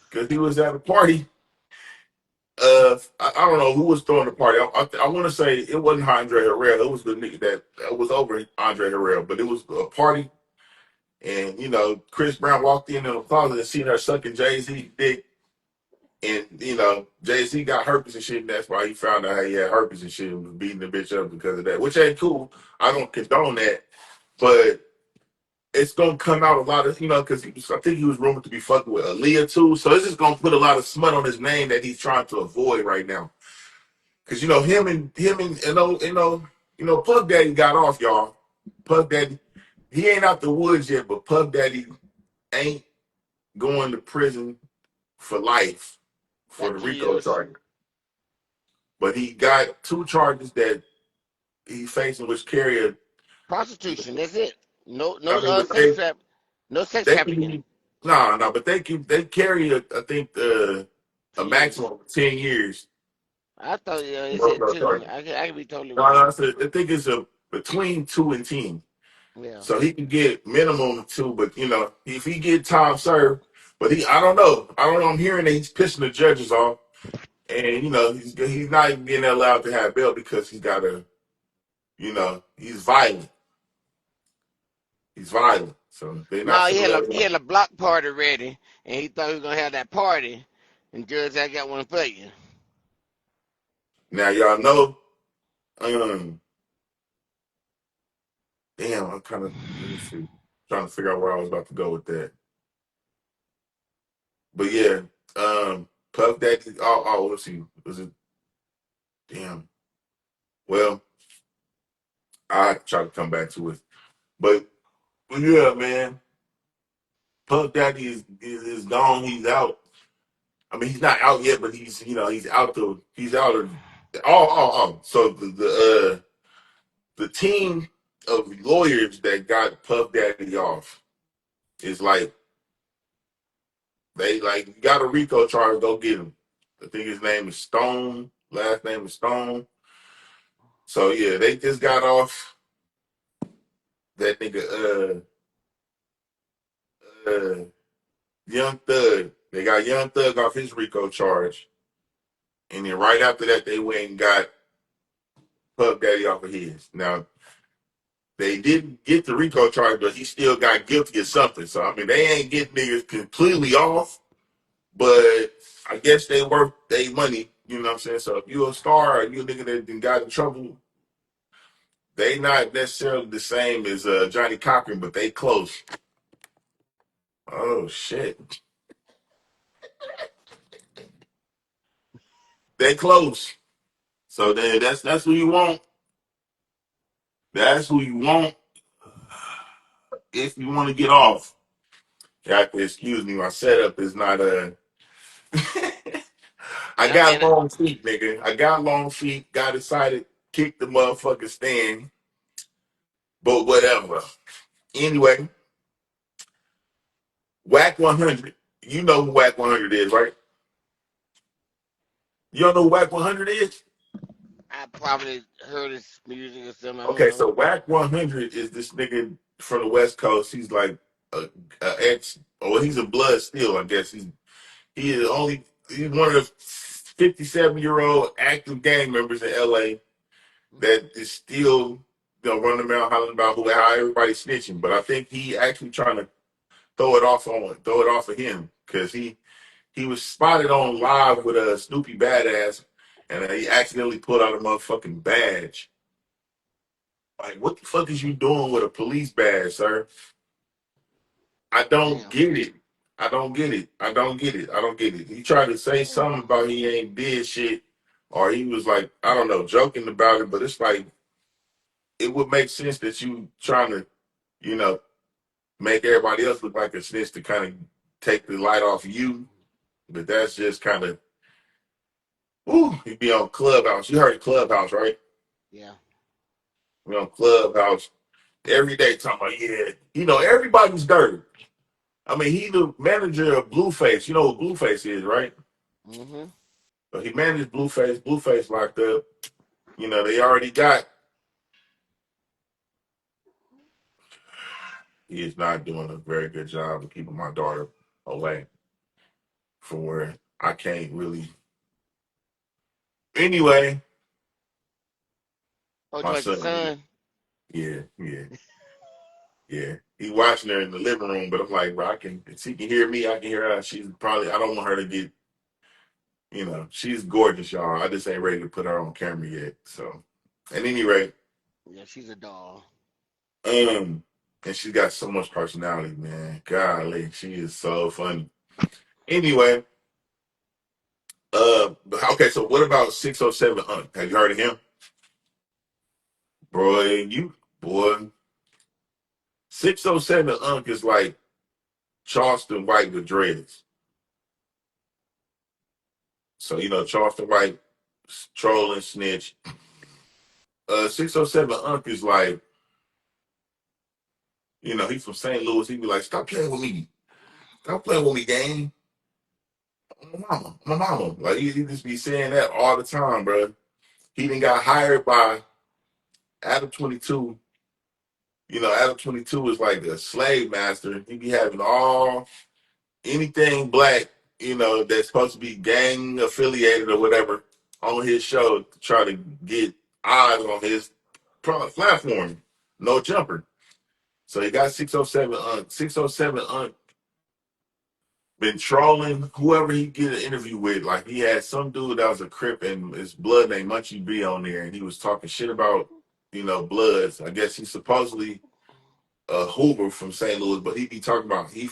Because he was at a party. I don't know who was throwing the party. I want to say it wasn't Andre Harrell. It was the nigga that was over Andre Harrell. But it was a party. And, Chris Brown walked in the closet and seen her sucking Jay-Z dick. And, Jay-Z got herpes and shit. And that's why he found out he had herpes and shit and was beating the bitch up because of that. Which ain't cool. I don't condone that. But it's gonna come out a lot of, because I think he was rumored to be fucking with Aaliyah too. So it's just gonna put a lot of smut on his name that he's trying to avoid right now. Because him and Puff Daddy got off, y'all. Puff Daddy, he ain't out the woods yet, but Puff Daddy ain't going to prison for life for Got the 10 RICO years. charge. But he got two charges that he's facing, which carry a. Prostitution. That's it. No, no I mean, but sex trap. No sex they trafficking. can, no, but they carry I think a 10 years. maximum of 10 years. I thought it No, said no, two. sorry. I could be totally No, wrong. I think it's a between 2 and 10. Yeah. So he can get minimum two, but if he get time served, but I don't know. I'm hearing that he's pissing the judges off, and he's not even being allowed to have bail because he's got he's violent. He's violent, so they're not No, gonna let him he out. had a block party ready, and he thought he was gonna have that party. And Judge, I got one for you. Now y'all know. Um, Damn, I'm kind of let me see, trying to figure out where I was about to go with that. But yeah, Puff Daddy. Oh, let's see. Was it? Damn. Well, I try to come back to it. But yeah, man, Puff Daddy is gone. He's out. I mean, he's not out yet, but he's out. He's out of. So the team of lawyers that got Puff Daddy off is like they like you got a RICO charge. Go get him. I think his name is Stone. Last name is Stone. So yeah, they just got off that nigga. Young Thug. They got Young Thug off his RICO charge, and then right after that, they went and got Puff Daddy off of his. Now they didn't get the RICO charge, but he still got guilty of something. So I mean, they ain't getting niggas completely off, but I guess they worth their money. You know what I'm saying? So if you a star or you a nigga that done got in trouble, they not necessarily the same as Johnny Cochran, but they close. Oh shit, they close. So then that's who you want. That's who you want if you want to get off. You have to excuse me. My setup is not I Yeah, got man. long feet, nigga. I got long feet. Got excited, kicked the motherfucking stand, but whatever. Anyway, Whack 100. You know who Whack 100 is, right? You don't know who Whack 100 is? I probably heard his music or something. I don't Okay, know. so Whack 100 is this nigga from the West Coast. He's like a ex, or he's a blood still, I guess. He's one of the 57-year-old active gang members in LA that is still running around hollering about how everybody's snitching. But I think he actually trying to throw it off of him because he was spotted on live with a Snoopy Badass, and he accidentally pulled out a motherfucking badge. Like, what the fuck is you doing with a police badge, sir? I don't Damn. get it. I don't get it. I don't get it. I don't get it. He tried to say something about he ain't did shit, or he was like, I don't know, joking about it, but it's like it would make sense that you trying to, you know, make everybody else look like a snitch to kind of take the light off you. But that's just kind of, ooh, you be on Clubhouse. You heard of Clubhouse, right? Yeah. We on Clubhouse, every day talking about, yeah, everybody's dirty. I mean, he the manager of Blueface. You know what Blueface is, right? Mm-hmm. So he managed Blueface. Blueface locked up. They already got. He is not doing a very good job of keeping my daughter away from where I can't really. Anyway, Oh, my to your son, son. yeah, yeah, yeah. He watching her in the living room, but I'm like, bro, if she can hear me, I can hear her. She's probably, I don't want her to get, she's gorgeous, y'all. I just ain't ready to put her on camera yet. So, at any rate, Yeah, she's a doll. um, and she's got so much personality, man. Golly, she is so funny. Anyway, okay, so what about 607 Unc? Have you heard of him? Boy, 607 Unc is like Charleston White with dreads. So, Charleston White, troll and snitch. 607 Unc is like, he's from St. Louis. He be like, stop playing with me. Stop playing with me, gang. My mama. Like, he just be saying that all the time, bro. He done got hired by Adam 22. Adam 22 is like a slave master. He be having anything black, that's supposed to be gang affiliated or whatever on his show to try to get eyes on his platform. No jumper. So he got 607 Unc. 607 Unc been trolling whoever he get an interview with. Like he had some dude that was a Crip and his blood named Munchie B on there, and he was talking shit about, Bloods. I guess he's supposedly Hoover from St. Louis, but he be talking about he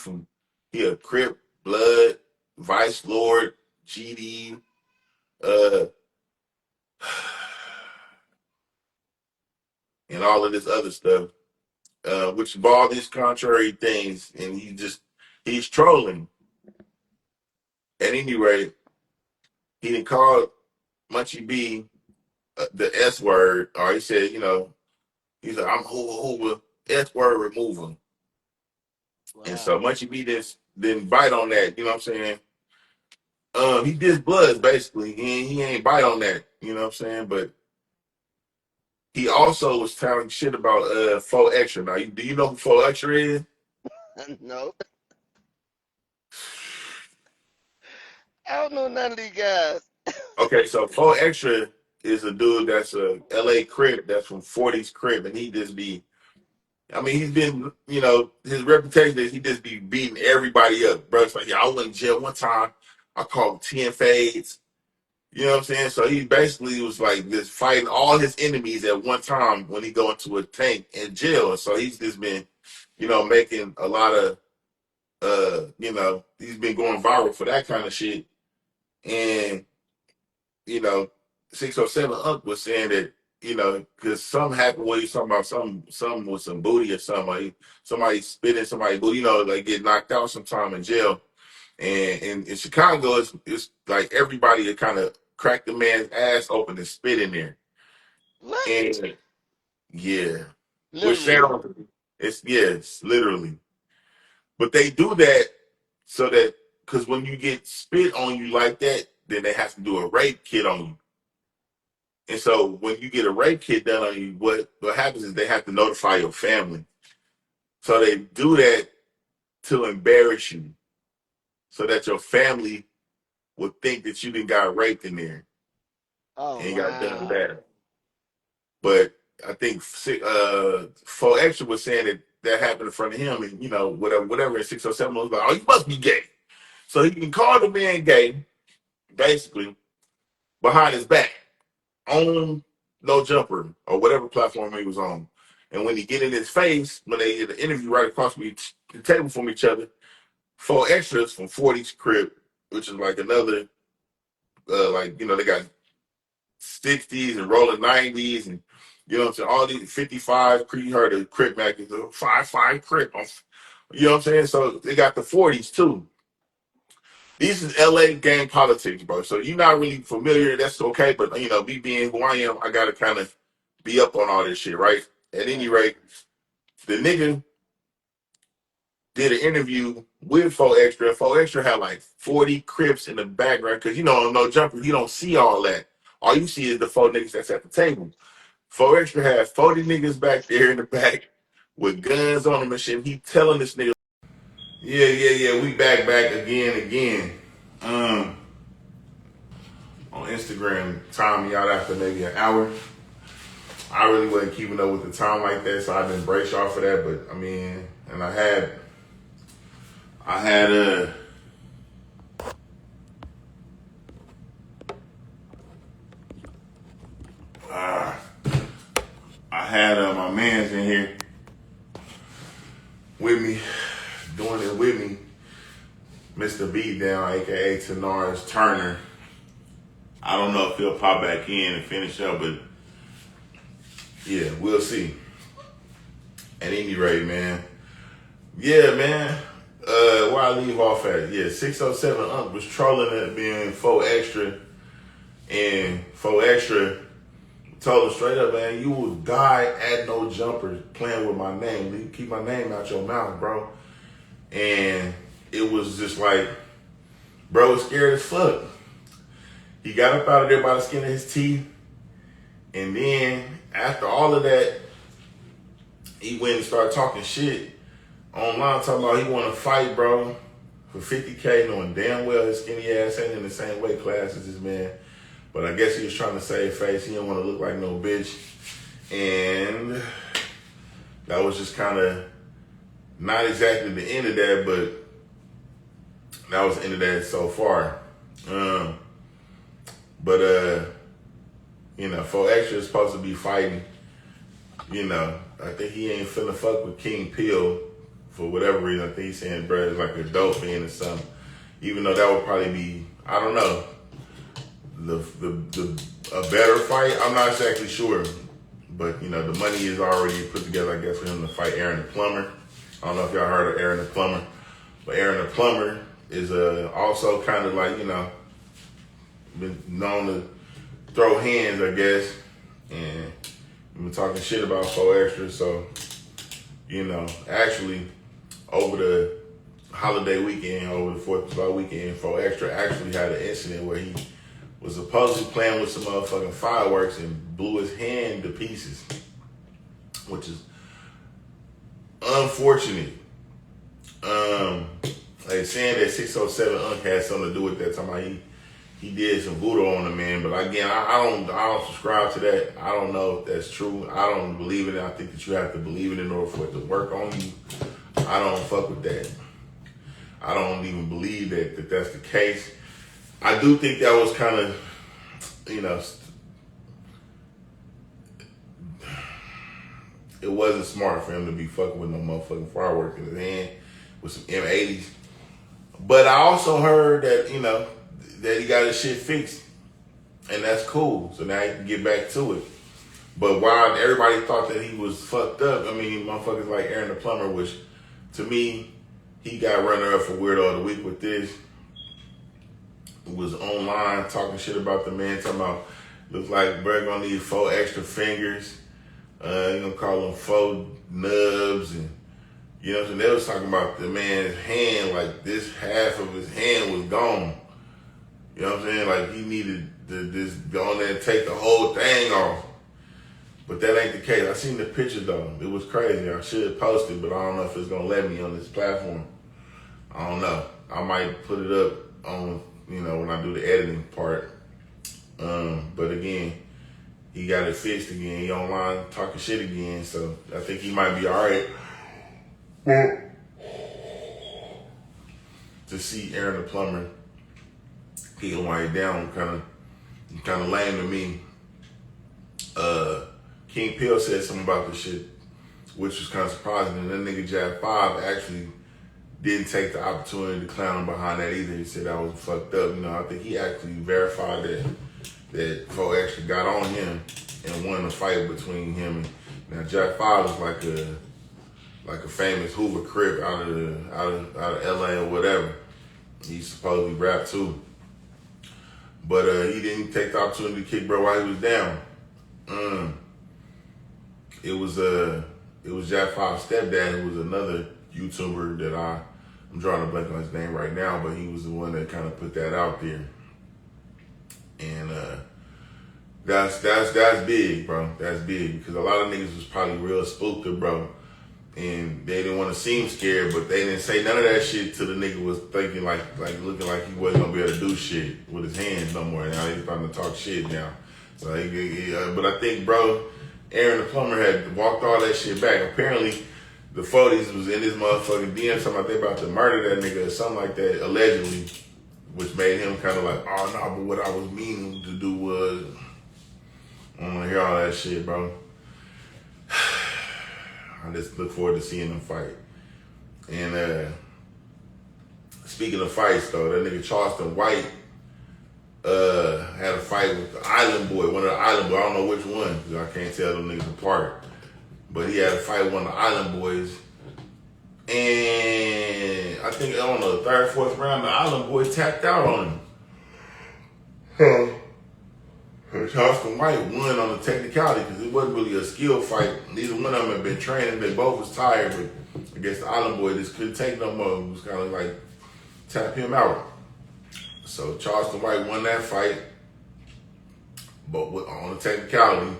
a Crip, Blood, Vice Lord, GD, uh, and all of this other stuff, which of all these contrary things, and he's trolling. At any rate, he didn't call Munchie B the S word, or he said, he said, I'm Hoover, S word removal. And so Wow. Munchie B didn't bite on that, you know what I'm saying? He did Bloods basically. He ain't bite on that, you know what I'm saying? But he also was telling shit about 4Extra. Now, do you know who 4Extra is? No, I don't know none of these guys. Okay, so 4Extra is a dude that's a LA Crip that's from 40s Crip, and he just be, I mean, he's been, his reputation is he just be beating everybody up, bro. It's like, yeah, I went in jail one time. I called 10 fades. You know what I'm saying? So he basically was like just fighting all his enemies at one time when he go into a tank in jail. And so he's just been, making a lot of he's been going viral for that kind of shit. And, you know, 607 Unc was saying that, because something happened where he's talking about something with some booty or something. Like somebody spitting somebody booty, like get knocked out sometime in jail. And in Chicago, it's like everybody kind of crack the man's ass open and spit in there. What? And yeah, which Literally. sounds it's yes, literally. But they do that so that because when you get spit on you like that, then they have to do a rape kit on you. And so when you get a rape kit done on you, what happens is they have to notify your family. So they do that to embarrass you, so that your family would think that you didn't got raped in there Oh and you got done wow. bad. But I think 4Extra was saying that happened in front of him, and whatever. And 607 was like, "Oh, you must be gay." So he can call the man gay, basically, behind his back on No Jumper or whatever platform he was on. And when he get in his face, when they did the interview right across the table from each other, 4Extras from 40's Crib, which is like another, they got 60s and rolling 90s and what I'm saying, all these 55 you heard of Crip Mac is a 5 Crip. You know what I'm saying? So they got the 40s too. This is LA gang politics, bro. So you're not really familiar, that's okay, but me being who I am, I gotta kind of be up on all this shit, right? At any Right. rate, the nigga did an interview with 4Extra. 4Extra had like 40 Crips in the background because, no jumper, you don't see all that. All you see is the 4 niggas that's at the table. 4Extra had 40 niggas back there in the back with guns on them and shit. He telling this nigga, yeah, we back again. On Instagram, time me out after maybe an hour. I really wasn't keeping up with the time like that, so I didn't brace y'all for that. But I mean, and I had my mans in here with me, doing it with me, Mr. Beatdown, aka Tenars Turner. I don't know if he'll pop back in and finish up, but yeah, we'll see. At any rate, man. Yeah, man. Where I leave off at? Yeah, 607 Unc was trolling at being 4Extra, and 4Extra told him straight up, man, you will die at no jumper playing with my name. Keep my name out your mouth, bro. And it was just like, bro was scared as fuck. He got up out of there by the skin of his teeth. And then after all of that, he went and started talking shit online, talking about he want to fight, bro, for 50K, knowing damn well his skinny ass ain't in the same weight class as this man. But I guess he was trying to save face. He didn't want to look like no bitch. And that was just kind of not exactly the end of that, but that was the end of that so far. But 4Extra is supposed to be fighting. I think he ain't finna fuck with King Peel for whatever reason. I think he's saying, bro, it's like a dope fan or something. Even though that would probably be, I don't know, a better fight. I'm not exactly sure. But, the money is already put together, I guess, for him to fight Aaron the Plumber. I don't know if y'all heard of Aaron the Plumber. But Aaron the Plumber is also kind of like, been known to throw hands, I guess. And been talking shit about 4Extra. So, actually, over the holiday weekend, over the 4th of July weekend, 4Extra actually had an incident where he was supposedly playing with some motherfucking fireworks and blew his hand to pieces, which is unfortunate. Like saying that 607 Unc had something to do with that, talking about he did some voodoo on the man, but again, I don't subscribe to that. I don't know if that's true. I don't believe in it. I think that you have to believe it in order for it to work on you. I don't fuck with that. I don't even believe that that's the case. I do think that was kind of, it wasn't smart for him to be fucking with no motherfucking fireworks in his hand with some M80s. But I also heard that, that he got his shit fixed. And that's cool. So now he can get back to it. But while everybody thought that he was fucked up, motherfuckers like Aaron the Plumber, which to me, he got runner-up for Weirdo of the Week with this. Was online talking shit about the man, talking about, looks like bro gonna need 4 extra fingers. You gonna call them 4 nubs, and you know what I'm saying? They was talking about the man's hand, like this half of his hand was gone. You know what I'm saying? Like he needed to just go on there and take the whole thing off. But that ain't the case. I seen the picture though. It was crazy. I should post it, but I don't know if it's gonna let me on this platform. I don't know. I might put it up on, when I do the editing part. But again, he got it fixed again. He online talking shit again, so I think he might be all right. To see Aaron the Plumber getting white down, kind of lame to me. King Peel said something about this shit, which was kind of surprising. And that nigga Jack 5 actually didn't take the opportunity to clown him behind that either. He said I was fucked up. I think he actually verified that 4Extra got on him and won the fight between him and now Jack 5 is like a famous Hoover Crip out of LA or whatever. He supposedly rapped too. But he didn't take the opportunity to kick bro while he was down. It was it was Jack 5's stepdad, who was another YouTuber that I'm drawing a blank on his name right now, but he was the one that kind of put that out there. And that's big, bro. That's big, because a lot of niggas was probably real spooked, bro. And they didn't want to seem scared, but they didn't say none of that shit till the nigga was thinking like looking like he wasn't gonna be able to do shit with his hands no more. Now he's starting to talk shit now. So but I think, bro, Aaron the plumber had walked all that shit back. Apparently, the 40s was in his motherfucking DM, something like they about to murder that nigga or something like that, allegedly, which made him kind of like, oh no, but what I was meaning to do was, I don't want to hear all that shit, bro. I just look forward to seeing them fight. And speaking of fights, though, that nigga Charleston White had a fight with the Island Boy, one of the Island Boys. I don't know which one, because I can't tell them niggas apart. But he had a fight with one of the Island Boys. And I think on the third, fourth round, the Island Boy tapped out on him. Charleston White won on the technicality, because it wasn't really a skill fight. Neither one of them had been training. They both was tired, but I guess the Island Boy just couldn't take no more. It was kind of like tap him out. So Charleston White won that fight, but on the technicality,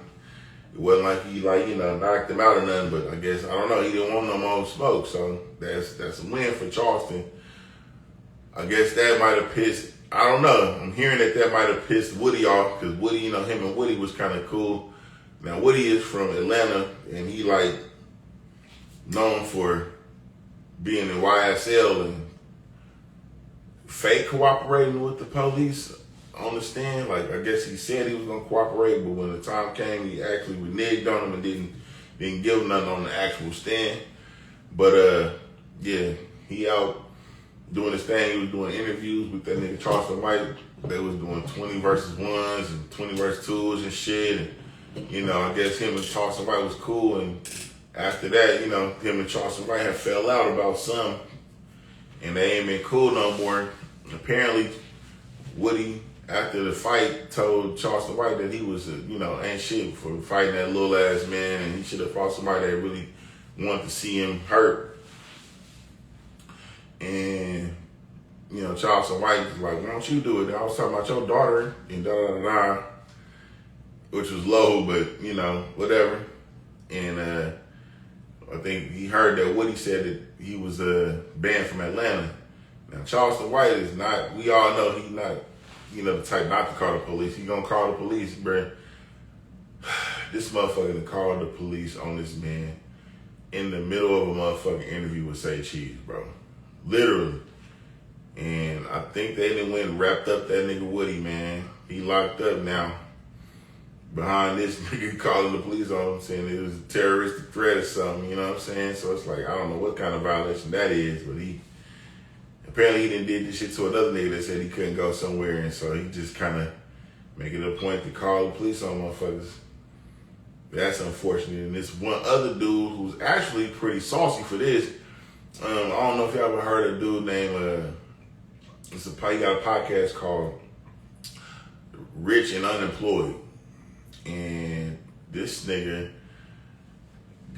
it wasn't like he knocked him out or nothing. But I guess, I don't know, he didn't want no more smoke. So that's a win for Charleston. I guess that might have pissed. I don't know. I'm hearing that might have pissed Woody off, because Woody, him and Woody was kind of cool. Now, Woody is from Atlanta, and he, known for being in YSL and fake cooperating with the police on the stand. I guess he said he was going to cooperate, but when the time came, he actually reneged on him and didn't give him nothing on the actual stand. But, yeah, he out doing his thing. He was doing interviews with that nigga Charleston White. They was doing 20 versus 1s and 20 versus 2s and shit. And, I guess him and Charleston White was cool. And after that, him and Charleston White had fell out about something. And they ain't been cool no more. Apparently, Woody, after the fight, told Charleston White that he was, ain't shit for fighting that little ass man. And he should have fought somebody that really wanted to see him hurt. And, Charleston White was like, why don't you do it? I was talking about your daughter and da-da-da-da, which was low, but, whatever. And I think he heard that Woody said that he was banned from Atlanta. Now, Charleston White is not, we all know he's not, the type not to call the police. He gonna call the police, bruh. This motherfucker called the police on this man in the middle of a motherfucking interview with Say Cheese, bro. Literally. And I think they done went and wrapped up that nigga Woody, man. He locked up now behind this nigga calling the police on him, saying it was a terroristic threat or something, you know what I'm saying? So it's like, I don't know what kind of violation that is, but apparently he done did this shit to another nigga that said he couldn't go somewhere, and so he just kind of making it a point to call the police on motherfuckers. That's unfortunate. And this one other dude who's actually pretty saucy for this, I don't know if y'all ever heard of a dude named, he got a podcast called Rich and Unemployed. And this nigga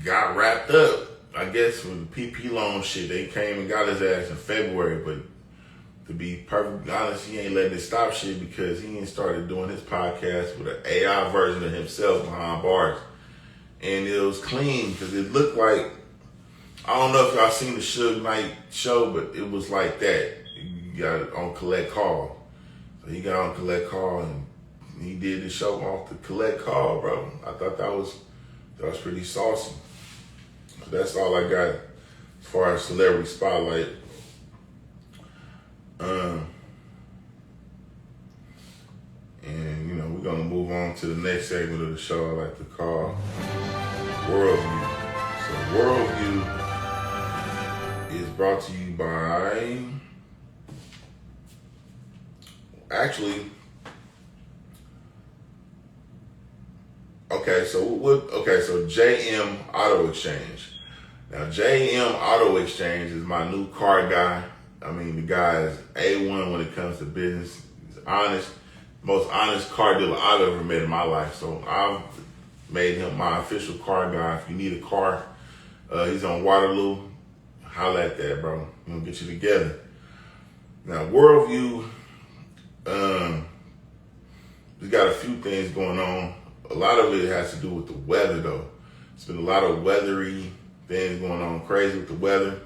got wrapped up, I guess, with the PP loan shit. They came and got his ass in February, but to be perfectly honest, he ain't letting it stop shit, because he ain't started doing his podcast with an AI version of himself behind bars. And it was clean, because it looked like, I don't know if y'all seen the Suge Knight show, but it was like that. You got it on collect call. So he got on collect call, and he did the show off the collect call, bro. I thought that was pretty saucy. So that's all I got as far as celebrity spotlight. And we're gonna move on to the next segment of the show I like to call Worldview. So Worldview is brought to you by, so JM Auto Exchange. Now, JM Auto Exchange is my new car guy. I mean, the guy is A1 when it comes to business. He's honest, most honest car dealer I've ever met in my life. So I've made him my official car guy. If you need a car, He's on Waterloo. Holla at that, bro. We're gonna get you together. Now, Worldview, we got a few things going on. A lot of it has to do with the weather, though. It's been a lot of weathery things going on, crazy with the weather.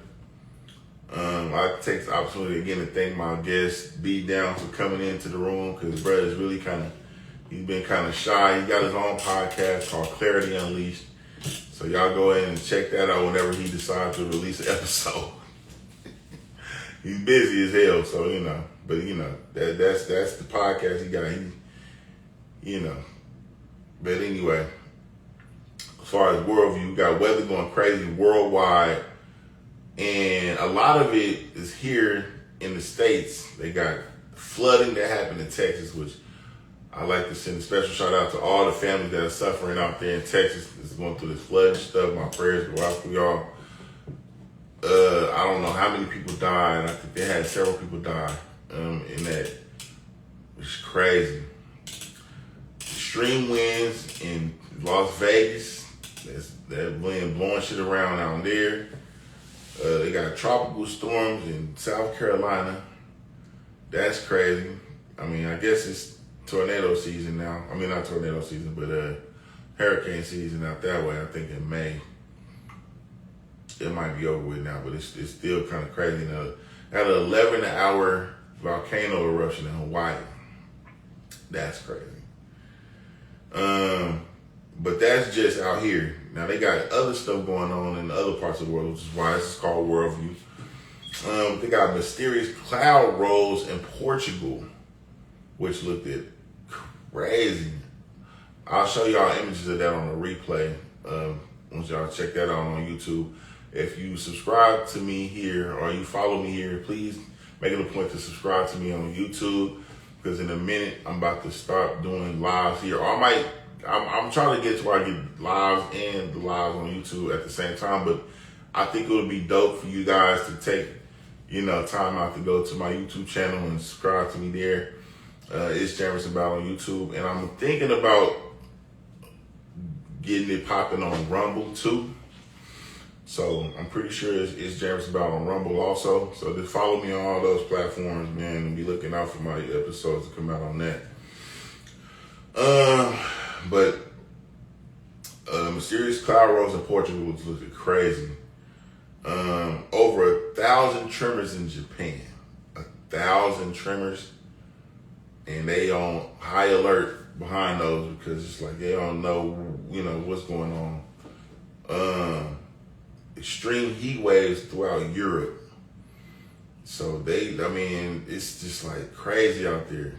I take the opportunity again to thank my guest, B Down, for coming into the room, because bro is really he's been kind of shy. He got his own podcast called Clarity Unleashed. So y'all go ahead and check that out whenever he decides to release an episode. He's busy as hell, so but that's the podcast he got. But anyway, as far as Worldview, you got weather going crazy worldwide, and a lot of it is here in the States. They got flooding that happened in Texas, which I like to send a special shout out to all the families that are suffering out there in Texas. That's going through this flood stuff. My prayers go out for y'all. I don't know how many people died. I think they had several people die in that. It's crazy. Extreme winds in Las Vegas. That wind blowing shit around out there. They got tropical storms in South Carolina. That's crazy. I mean, I guess it's tornado season now. I mean, not tornado season, but hurricane season out that way. I think in May. It might be over with now, but it's still kind of crazy. Had an 11-hour volcano eruption in Hawaii. That's crazy. But that's just out here. Now they got other stuff going on in other parts of the world, which is why this is called Worldview. They got mysterious cloud rolls in Portugal, which looked at crazy. I'll show y'all images of that on the replay. Once y'all check that out on YouTube. If you subscribe to me here or you follow me here, please make it a point to subscribe to me on YouTube, because in a minute I'm about to start doing lives here. Or I'm trying to get to where I get lives and the lives on YouTube at the same time, but I think it would be dope for you guys to take, time out to go to my YouTube channel and subscribe to me there. It's Jamerson Ballard on YouTube, and I'm thinking about getting it popping on Rumble too. So I'm pretty sure it's Jamerson Ballard on Rumble also. So just follow me on all those platforms, man, and be looking out for my episodes to come out on that. But mysterious cloud rolls in Portugal was looking crazy. Over 1,000 tremors in Japan. 1,000 tremors. And they on high alert behind those, because it's like they don't know, what's going on. Extreme heat waves throughout Europe. So it's just like crazy out there.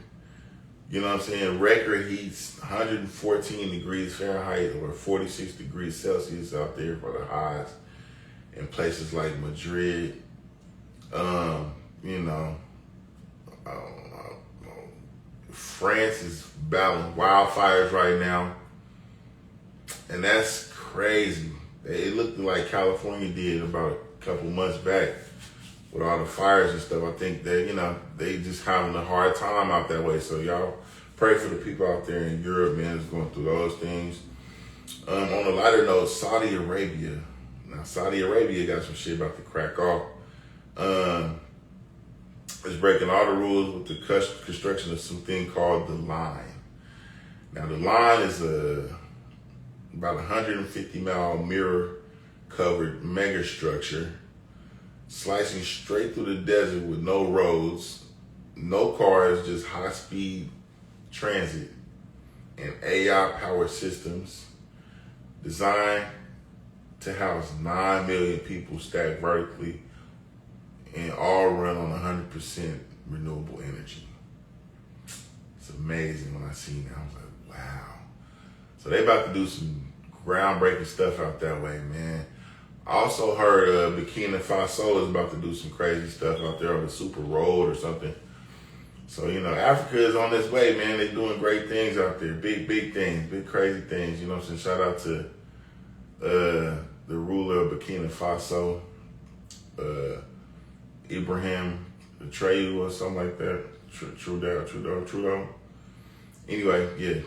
You know what I'm saying? Record heats, 114 degrees Fahrenheit or 46 degrees Celsius out there for the highs in places like Madrid. France is battling wildfires right now. And that's crazy. It looked like California did about a couple months back with all the fires and stuff. I think that, they just having a hard time out that way. So y'all pray for the people out there in Europe, man, that's going through those things. On a lighter note, Saudi Arabia. Now, Saudi Arabia got some shit about to crack off. It's breaking all the rules with the construction of something called the Line. Now, the Line is about 150-mile mirror-covered mega structure slicing straight through the desert with no roads, no cars, just high-speed transit and AI-powered systems designed to house 9 million people stacked vertically and all run on 100% renewable energy. It's amazing when I seen that. I was like, wow. So they about to do some groundbreaking stuff out that way, man. I also heard Burkina Faso is about to do some crazy stuff out there on the Super Road or something. So, Africa is on this way, man. They're doing great things out there. Big things, big crazy things. You know what I'm saying? Shout out to the ruler of Burkina Faso, Ibrahim Traoré or something like that. Trudeau. Anyway, yeah.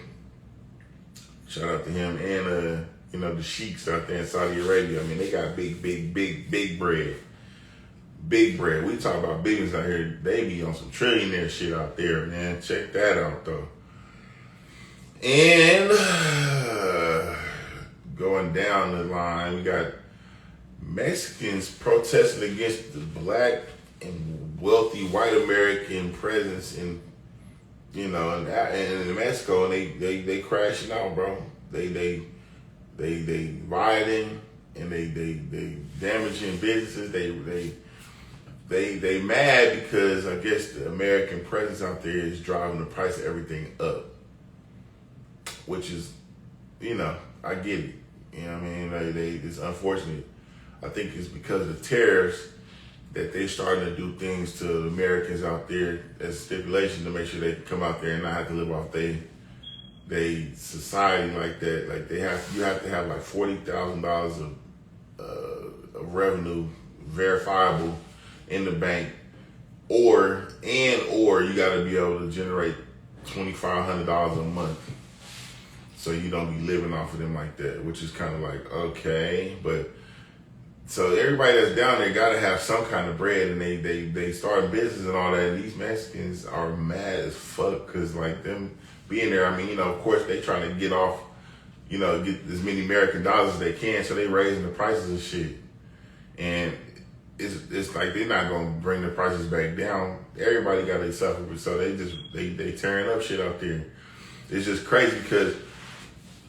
Shout out to him. And you know, the sheiks out there in Saudi Arabia. I mean, they got big bread. Big bread. We talk about big ones out here. They be on some trillionaire shit out there, man. Check that out, though. And going down the line, we got Mexicans protesting against the black and wealthy white American presence in, you know, in Mexico, and they crashing out, bro. They rioting and they damaging businesses. They mad because I guess the American presence out there is driving the price of everything up, which is, you know, I get it. You know what I mean? It's unfortunate. I think it's because of the tariffs that they starting to do things to the Americans out there as a stipulation to make sure they can come out there and not have to live off they society like that. Like you have to have like $40,000 of revenue verifiable in the bank, or you got to be able to generate $2,500 a month. So you don't be living off of them like that, which is kind of like, okay, but so everybody that's down there got to have some kind of bread, and they start business and all that. And these Mexicans are mad as fuck because like them being there. I mean, you know, of course they trying to get off, you know, get as many American dollars as they can, so they raising the prices of shit, and it's like they're not gonna bring the prices back down. Everybody got to suffer, so they tearing up shit out there. It's just crazy because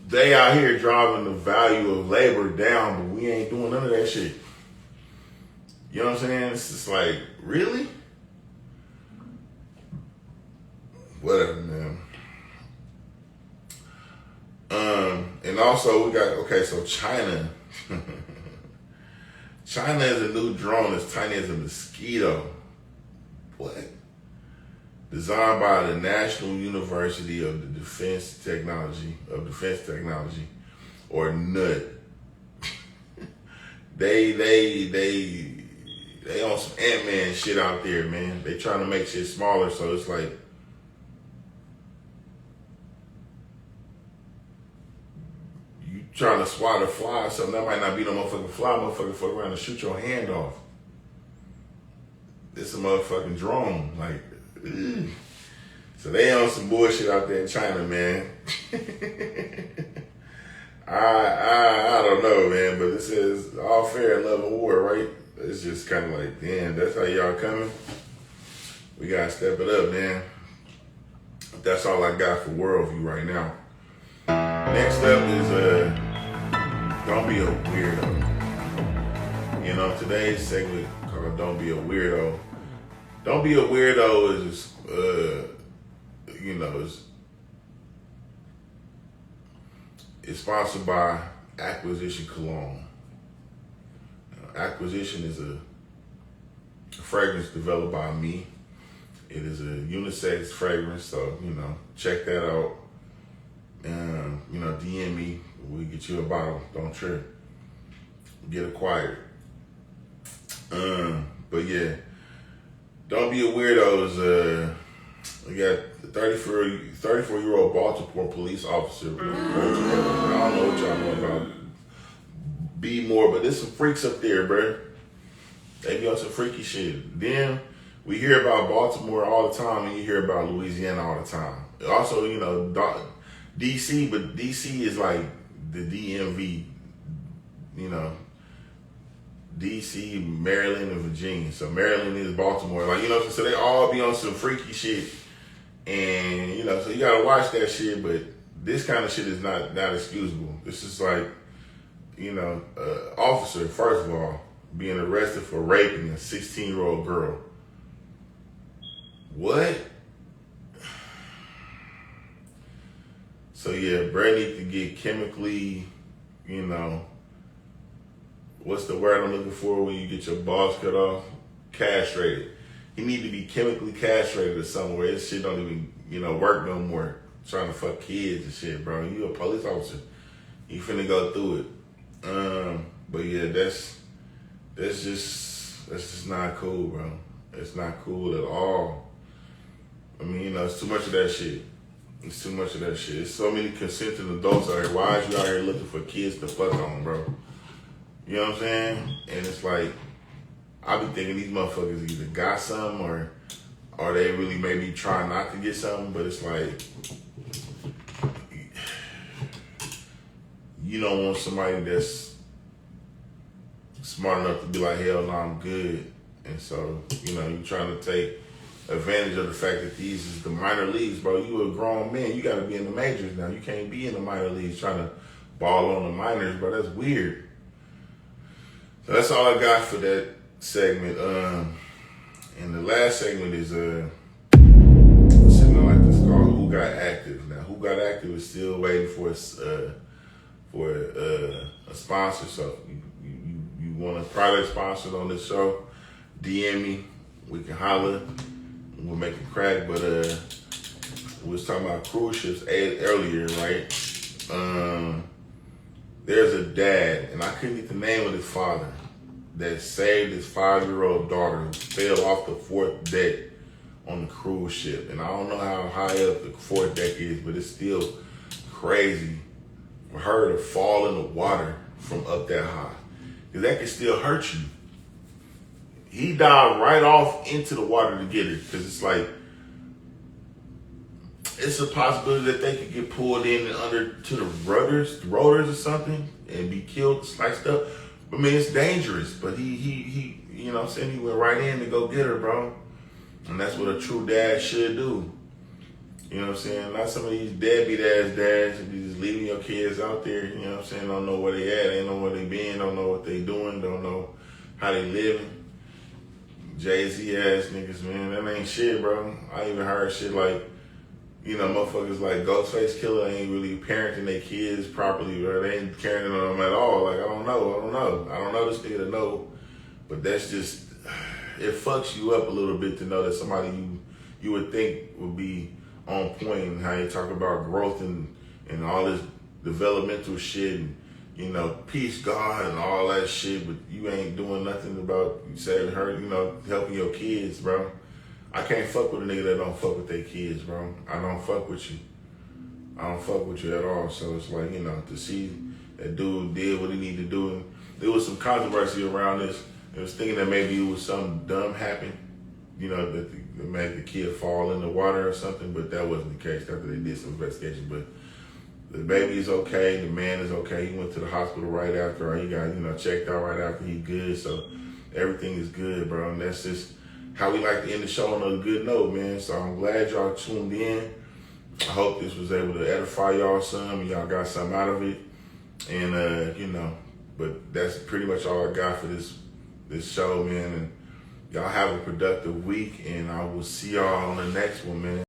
they out here driving the value of labor down, but we ain't doing none of that shit. You know what I'm saying? It's just like, really? Whatever, man. And also we got, okay, so China. China is a new drone as tiny as a mosquito. What? Designed by the National University of Defense Technology, or NUT. They on some Ant-Man shit out there, man. They trying to make shit smaller, so it's like you trying to swat a fly or something. That might not be no motherfucking fly. Motherfucker fuck around and shoot your hand off. It's a motherfucking drone, like. Ugh. So they on some bullshit out there in China, man. I don't know, man, but this is all fair and love and war, right? It's just kind of like, damn, that's how y'all coming. We gotta step it up, man. That's all I got for Worldview right now. Next up is don't be a weirdo. You know, today's segment called "Don't Be a Weirdo." Don't be a weirdo is, you know, it's sponsored by Acquisition Cologne. Acquisition is a fragrance developed by me. It is a unisex fragrance, so, you know, check that out. You know, DM me. We'll get you a bottle. Don't trip. Get acquired. But yeah. Don't be a weirdo. We got the 34-year-old Baltimore police officer. I don't know what y'all know about. Be more, but there's some freaks up there, bro. They be on some freaky shit. Then we hear about Baltimore all the time, and you hear about Louisiana all the time. Also, you know, DC, but DC is like the DMV, you know. DC, Maryland, and Virginia. So Maryland is Baltimore. Like, you know, so they all be on some freaky shit. And, you know, so you gotta watch that shit, but this kind of shit is not excusable. This is like, you know, officer, first of all, being arrested for raping a 16-year-old girl. What? So yeah, Brad needs to get chemically, you know, what's the word I'm looking for when you get your balls cut off? Castrated. He need to be chemically castrated or somewhere. This shit don't even, you know, work no more. Trying to fuck kids and shit, bro. You a police officer. You finna go through it. But yeah, that's just not cool, bro. It's not cool at all. I mean, you know, it's too much of that shit. It's too much of that shit. There's so many consenting adults out here. Why is you out here looking for kids to fuck on, bro? You know what I'm saying? And it's like, I be thinking these motherfuckers either got something or they really maybe trying not to get something, but it's like, you don't want somebody that's smart enough to be like, hell no, I'm good. And so, you know, you trying to take advantage of the fact that these is the minor leagues, bro. You a grown man. You got to be in the majors now. You can't be in the minor leagues trying to ball on the minors, bro. That's weird. So that's all I got for that segment. And the last segment is something like this called Who Got Active. Now, Who Got Active is still waiting for a sponsor. So you want a product sponsored on this show? DM me. We can holler. We'll make it crack. But we was talking about cruise ships earlier, right? There's a dad, and I couldn't get the name of his father, that saved his 5-year-old daughter who fell off the 4th deck on the cruise ship. And I don't know how high up the 4th deck is, but it's still crazy for her to fall in the water from up that high. Because that can still hurt you. He dived right off into the water to get her, because it's like, it's a possibility that they could get pulled in and under to the rotors or something and be killed, sliced up. I mean, it's dangerous, but he you know what I'm saying, he went right in to go get her, bro. And that's what a true dad should do. You know what I'm saying? Not some of these deadbeat ass dads who be just leaving your kids out there, you know what I'm saying, don't know where they at, they don't know where they been, don't know what they doing, don't know how they living. Jay-Z ass niggas, man, that ain't shit, bro. I even heard shit like, you know, motherfuckers like Ghostface Killer ain't really parenting their kids properly, bro. They ain't caring on them at all. Like, I don't know this nigga to know. But that's just, it fucks you up a little bit to know that somebody you would think would be on point, and how you talk about growth and all this developmental shit and, you know, peace, God, and all that shit, but you ain't doing nothing about saving her, you know, helping your kids, bro. I can't fuck with a nigga that don't fuck with their kids, bro. I don't fuck with you. I don't fuck with you at all. So it's like, you know, to see that dude did what he needed to do. And there was some controversy around this. I was thinking that maybe it was something dumb happened, you know, that made the kid fall in the water or something, but that wasn't the case after they did some investigation. But the baby is okay. The man is okay. He went to the hospital right after. He got, you know, checked out right after. He's good. So everything is good, bro. And that's just how we like to end the show on a good note, man. So I'm glad y'all tuned in. I hope this was able to edify y'all some and y'all got something out of it. And, you know, but that's pretty much all I got for this show, man. And y'all have a productive week, and I will see y'all on the next one, man.